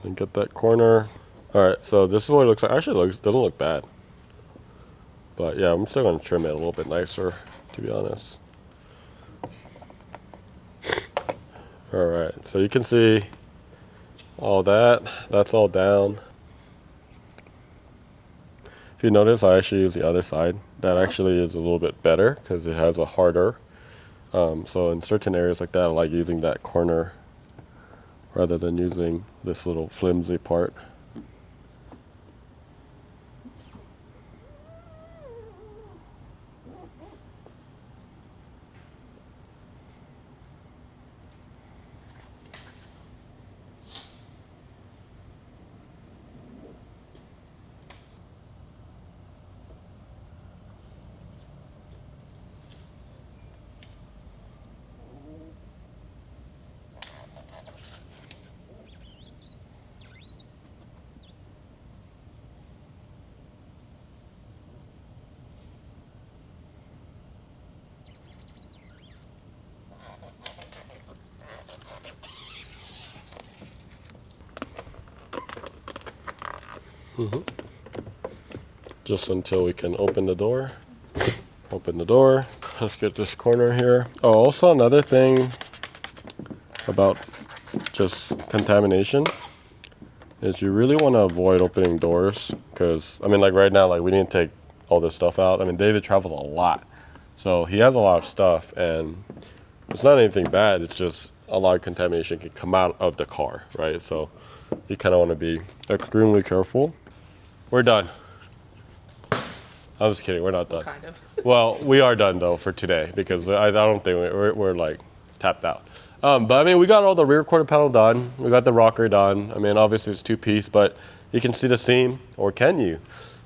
and get that corner. All right, so this is what it looks like. Actually, doesn't look bad. But yeah, I'm still gonna trim it a little bit nicer, to be honest. All right, so you can see all that's all down. If you notice, I actually use the other side. That actually is a little bit better because it has a harder. So in certain areas like that, I like using that corner rather than using this little flimsy part. Just until we can open the door. Open the door. Let's get this corner here. Oh, also another thing about just contamination is you really want to avoid opening doors because, I mean, like right now, like we didn't take all this stuff out. I mean, David travels a lot, so he has a lot of stuff, and it's not anything bad. It's just a lot of contamination can come out of the car, right? So you kind of want to be extremely careful. We're done. I'm just kidding, we're not done. Kind of. Well, we are done though for today because I don't think we're like tapped out. But I mean, we got all the rear quarter panel done. We got the rocker done. I mean, obviously it's two-piece, but you can see the seam, or can you?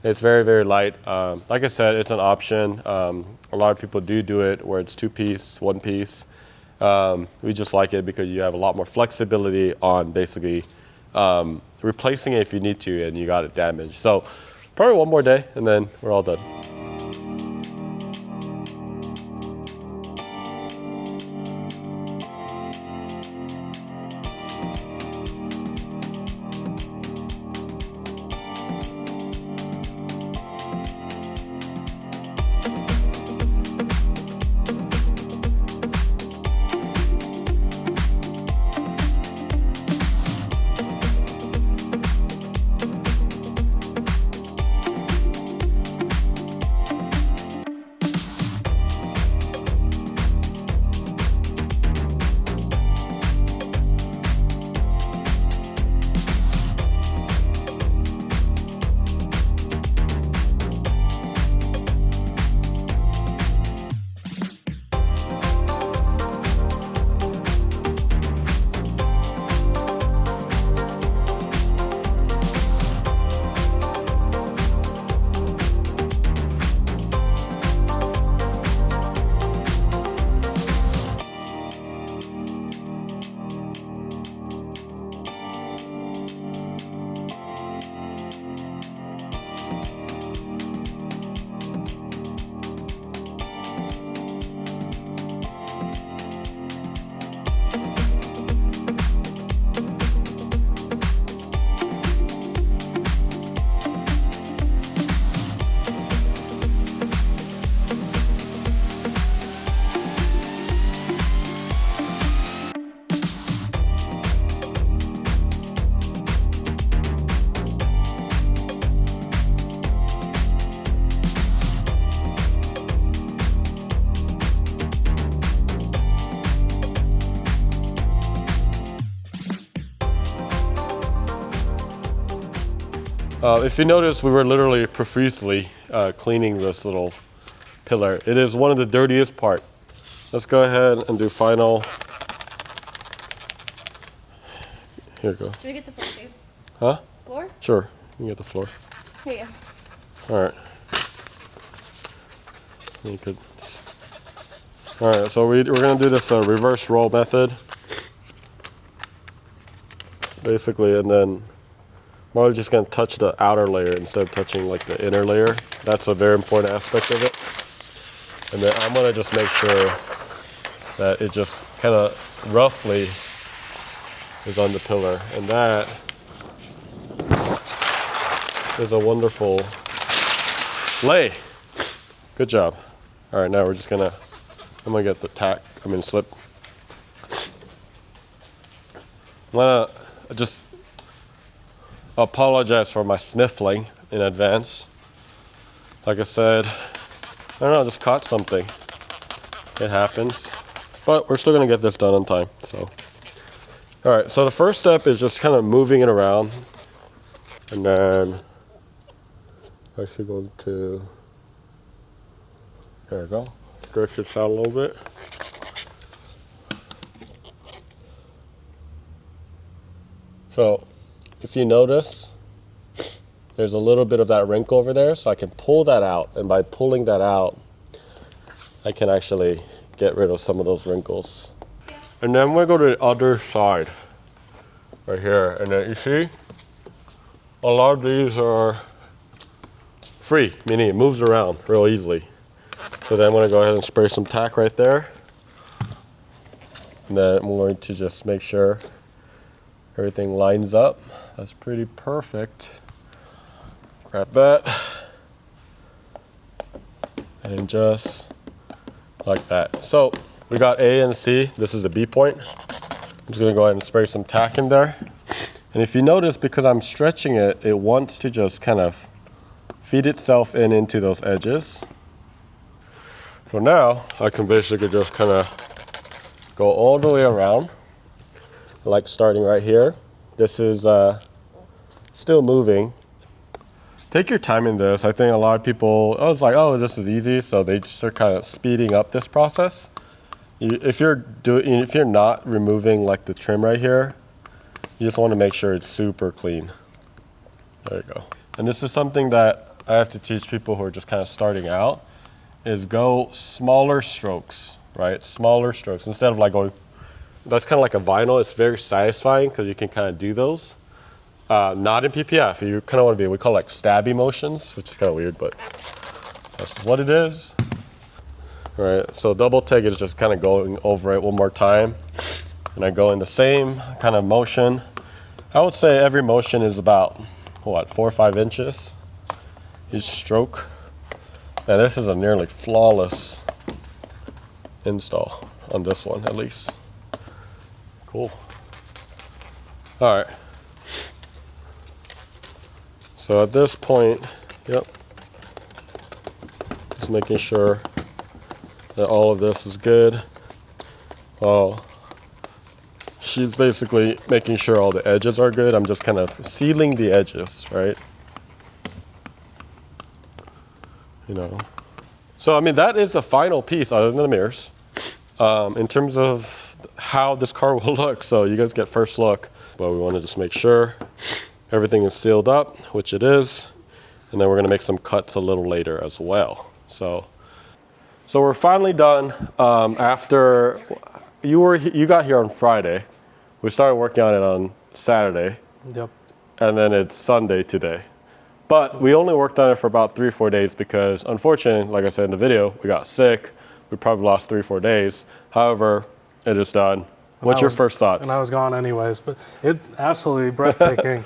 It's very, very light. Like I said, it's an option. A lot of people do it where it's two-piece, one-piece. We just like it because you have a lot more flexibility on basically replacing it if you need to and you got it damaged. So probably one more day and then we're all done. If you notice, we were literally profusely cleaning this little pillar. It is one of the dirtiest part. Let's go ahead and do final. Here we go. Should we get the floor too? Huh? Floor? Sure, you can get the floor. Here you go. All right. You could. All right, so we're gonna do this reverse roll method, basically, and then we're just gonna touch the outer layer instead of touching like the inner layer. That's a very important aspect of it. And then I'm gonna just make sure that it just kind of roughly is on the pillar, and that is a wonderful lay. Good job. All right, now we're just gonna, I'm gonna get the tack, slip. I'm gonna just apologize for my sniffling in advance. Like I said, I don't know, just caught something. It happens. But we're still gonna get this done on time, so. All right, so the first step is just kind of moving it around. And then I should go to, there we go. Stretch this out a little bit. So if you notice, there's a little bit of that wrinkle over there, so I can pull that out. And by pulling that out, I can actually get rid of some of those wrinkles. And then we're going to go to the other side, right here. And then you see, a lot of these are free, meaning it moves around real easily. So then I'm going to go ahead and spray some tack right there. And then I'm going to just make sure everything lines up. That's pretty perfect. Grab that. And just like that. So we got A and C. This is the B point. I'm just going to go ahead and spray some tack in there. And if you notice, because I'm stretching it, it wants to just kind of feed itself into those edges. So now I can basically just kind of go all the way around, like starting right here. This is still moving. Take your time in this. I think a lot of people, it's like, oh, this is easy. So they just are kind of speeding up this process. If you're not removing like the trim right here, you just want to make sure it's super clean. There you go. And this is something that I have to teach people who are just kind of starting out, is go smaller strokes, right? Smaller strokes. Instead of like going, that's kind of like a vinyl. It's very satisfying because you can kind of do those. Not in PPF. You kind of want to be, we call it like stabby motions, which is kind of weird, but that's what it is. All right, so double take is just kind of going over it one more time. And I go in the same kind of motion. I would say every motion is about, what, 4 or 5 inches each stroke. Now this is a nearly flawless install on this one, at least. Cool. All right. So at this point, yep, just making sure that all of this is good. Oh, she's basically making sure all the edges are good. I'm just kind of sealing the edges, right? You know. So, I mean, that is the final piece other than the mirrors. In terms of how this car will look, so you guys get first look. Well, we want to just make sure everything is sealed up, which it is. And then we're going to make some cuts a little later as well. So we're finally done. After you got here on Friday. We started working on it on Saturday. Yep. And then it's Sunday today. But we only worked on it for about 3 or 4 days because, unfortunately, like I said in the video, we got sick. We probably lost 3 or 4 days. However, it is done. What's your first thoughts? And I was gone anyways, but it absolutely breathtaking.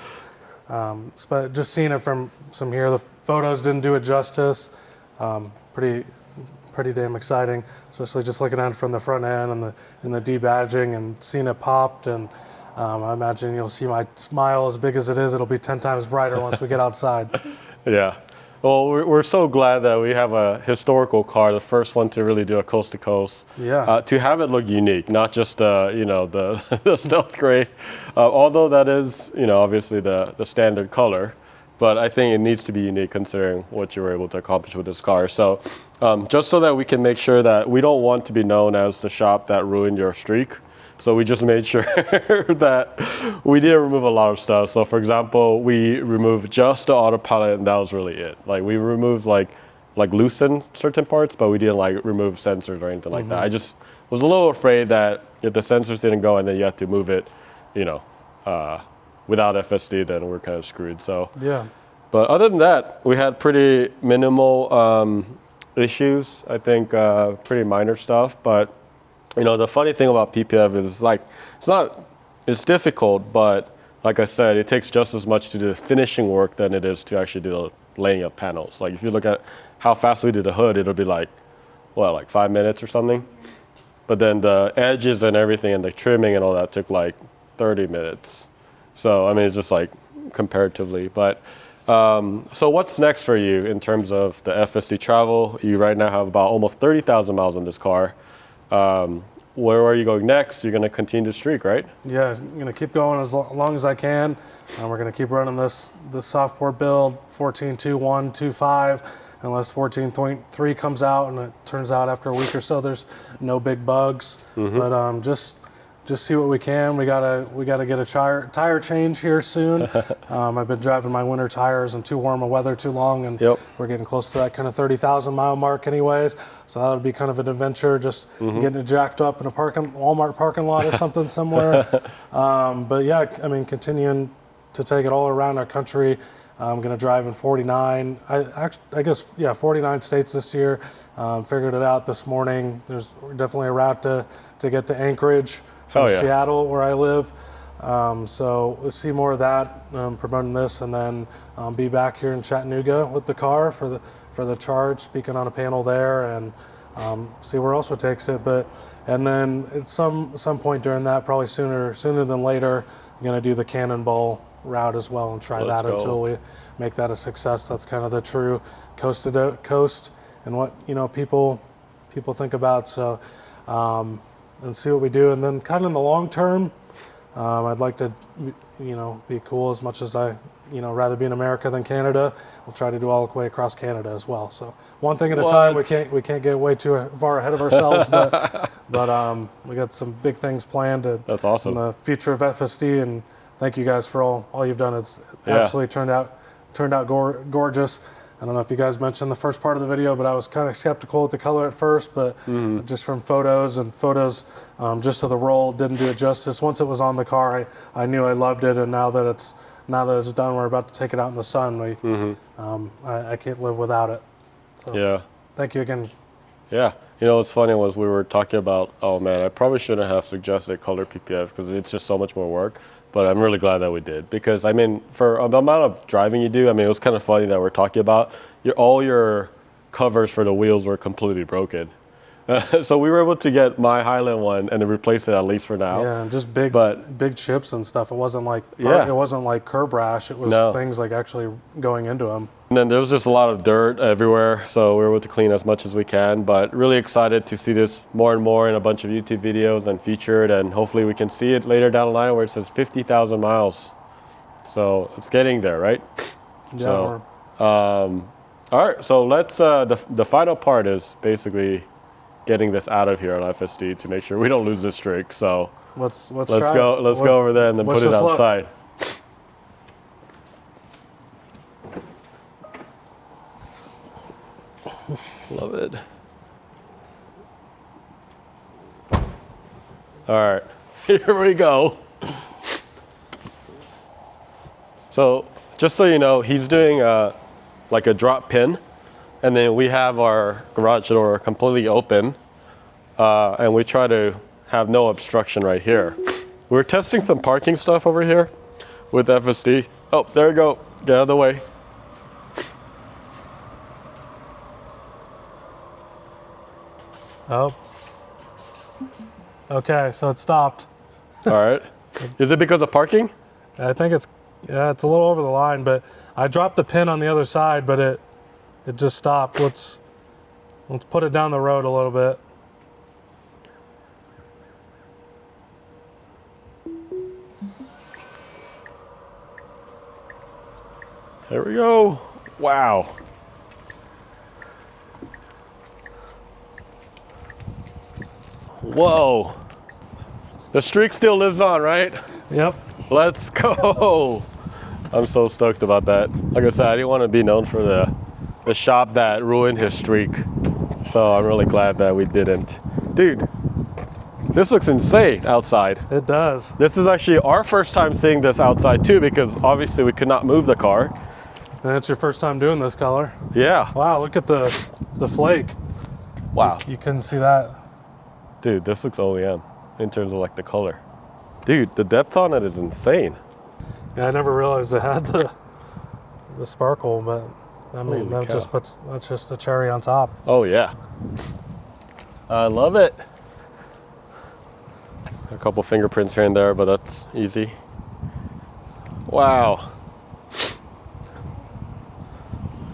But just seeing it from here, the photos didn't do it justice. Pretty damn exciting, especially just looking at it from the front end and the debadging and seeing it popped. And I imagine you'll see my smile, as big as it is, it'll be 10 times brighter once we get outside. Yeah. Well, we're so glad that we have a historical car, the first one to really do a coast to coast. Yeah. To have it look unique, not just the stealth gray. Although that is obviously the standard color. but I think it needs to be unique considering what you were able to accomplish with this car. So just so that we can make sure that we don't want to be known as the shop that ruined your streak. So we just made sure that we didn't remove a lot of stuff. So for example, we removed just the autopilot and that was really it. Like we removed like loosened certain parts, but we didn't like remove sensors or anything like that. I just was a little afraid that if the sensors didn't go and then you had to move it, you know, without FSD, then we're kind of screwed. So Yeah. but other than that, we had pretty minimal issues. I think pretty minor stuff. But you know, the funny thing about PPF is like it's difficult, but like I said, it takes just as much to do the finishing work than it is to actually do the laying of panels. Like if you look at how fast we did the hood, it'll be like 5 minutes or something. But then the edges and everything and the trimming and all that took like 30 minutes. So I mean, it's just like comparatively, but. So what's next for you in terms of the FSD travel? You right now have about almost 30,000 miles on this car. Where are you going next? You're going to continue to streak, right? Yeah, I'm going to keep going as long as I can. And we're going to keep running this software build, 14.2.1.2.5, unless 14.3 comes out and it turns out after a week or so there's no big bugs. But just see what we can. We gotta get a tire change here soon. I've been driving my winter tires in too warm a weather too long, and we're getting close to that kind of 30,000 mile mark anyways. So that would be kind of an adventure, just getting it jacked up in a Walmart parking lot or something somewhere. But yeah, I mean, continuing to take it all around our country. I'm gonna drive in 49. I guess 49 states this year. Figured it out this morning. There's definitely a route to get to Anchorage from Seattle, where I live. So we'll see more of that, promoting this, and then be back here in Chattanooga with the car for the charge, speaking on a panel there, and see where else it takes it. And then at some point during that, probably sooner than later, I'm gonna do the Cannonball route as well and try that until we make that a success. That's kind of the true coast to coast and what people think about. So. And see what we do, and then kind of in the long term, I'd like to, be cool as much as I, rather be in America than Canada. We'll try to do all the way across Canada as well. So one thing at a time. We can't get way too far ahead of ourselves, but we got some big things planned. That's awesome. In the future of FSD, and thank you guys for all you've done. It's absolutely turned out gorgeous. I don't know if you guys mentioned the first part of the video, but I was kind of skeptical with the color at first, but just from photos just of the roll didn't do it justice. Once it was on the car, I knew I loved it, and now that it's done, we're about to take it out in the sun. I can't live without it. So, thank you again. Yeah. What's funny was we were talking about, oh man, I probably shouldn't have suggested color PPF because it's just so much more work. But I'm really glad that we did, because I mean, for the amount of driving you do, I mean, it was kind of funny that we're talking about all your covers for the wheels were completely broken. So we were able to get my Highland one and replace it, at least for now. Yeah, and just big chips and stuff. It wasn't like it wasn't like curb rash. It was things like actually going into them. And then there was just a lot of dirt everywhere, so we were able to clean as much as we can. But really excited to see this more and more in a bunch of YouTube videos and featured, and hopefully we can see it later down the line where it says 50,000 miles. So it's getting there, right? Yeah. So, all right. So let's. The final part is basically getting this out of here on FSD to make sure we don't lose this streak. So let's go over there and then put it outside. Love it. All right, here we go. So just so you know, he's doing like a drop pin. And then we have our garage door completely open, and we try to have no obstruction right here. We're testing some parking stuff over here with FSD. Oh, there we go. Get out of the way. Oh. Okay, so it stopped. All right. Is it because of parking? I think it's a little over the line, but I dropped the pin on the other side, but it just stopped. Let's put it down the road a little bit. There we go. Wow. Whoa. The streak still lives on, right? Yep. Let's go. I'm so stoked about that. Like I said, I didn't want to be known for the shop that ruined his streak. So I'm really glad that we didn't. Dude, this looks insane outside. It does. This is actually our first time seeing this outside too, because obviously we could not move the car. And it's your first time doing this color. Yeah. Wow, look at the flake. Wow. You couldn't see that. Dude, this looks OEM in terms of like the color. Dude, the depth on it is insane. Yeah, I never realized it had the sparkle, but I mean, Holy cow. that's just the cherry on top. Oh yeah. I love it. A couple fingerprints here and there, but that's easy. Wow.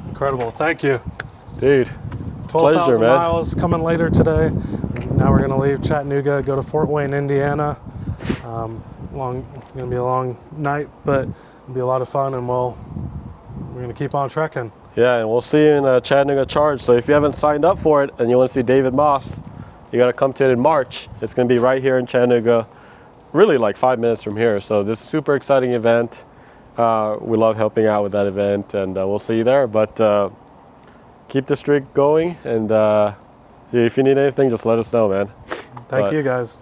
Incredible. Thank you. Dude, 12,000 man. miles coming later today. Now we're going to leave Chattanooga, go to Fort Wayne, Indiana. Going to be a long night, but it'll be a lot of fun, and we're going to keep on trekking. Yeah, and we'll see you in Chattanooga Charge. So if you haven't signed up for it and you want to see David Moss, you got to come to it in March. It's going to be right here in Chattanooga, really like 5 minutes from here. So this is a super exciting event. We love helping out with that event, and we'll see you there. But keep the streak going, and if you need anything, just let us know, man. Thank you, guys.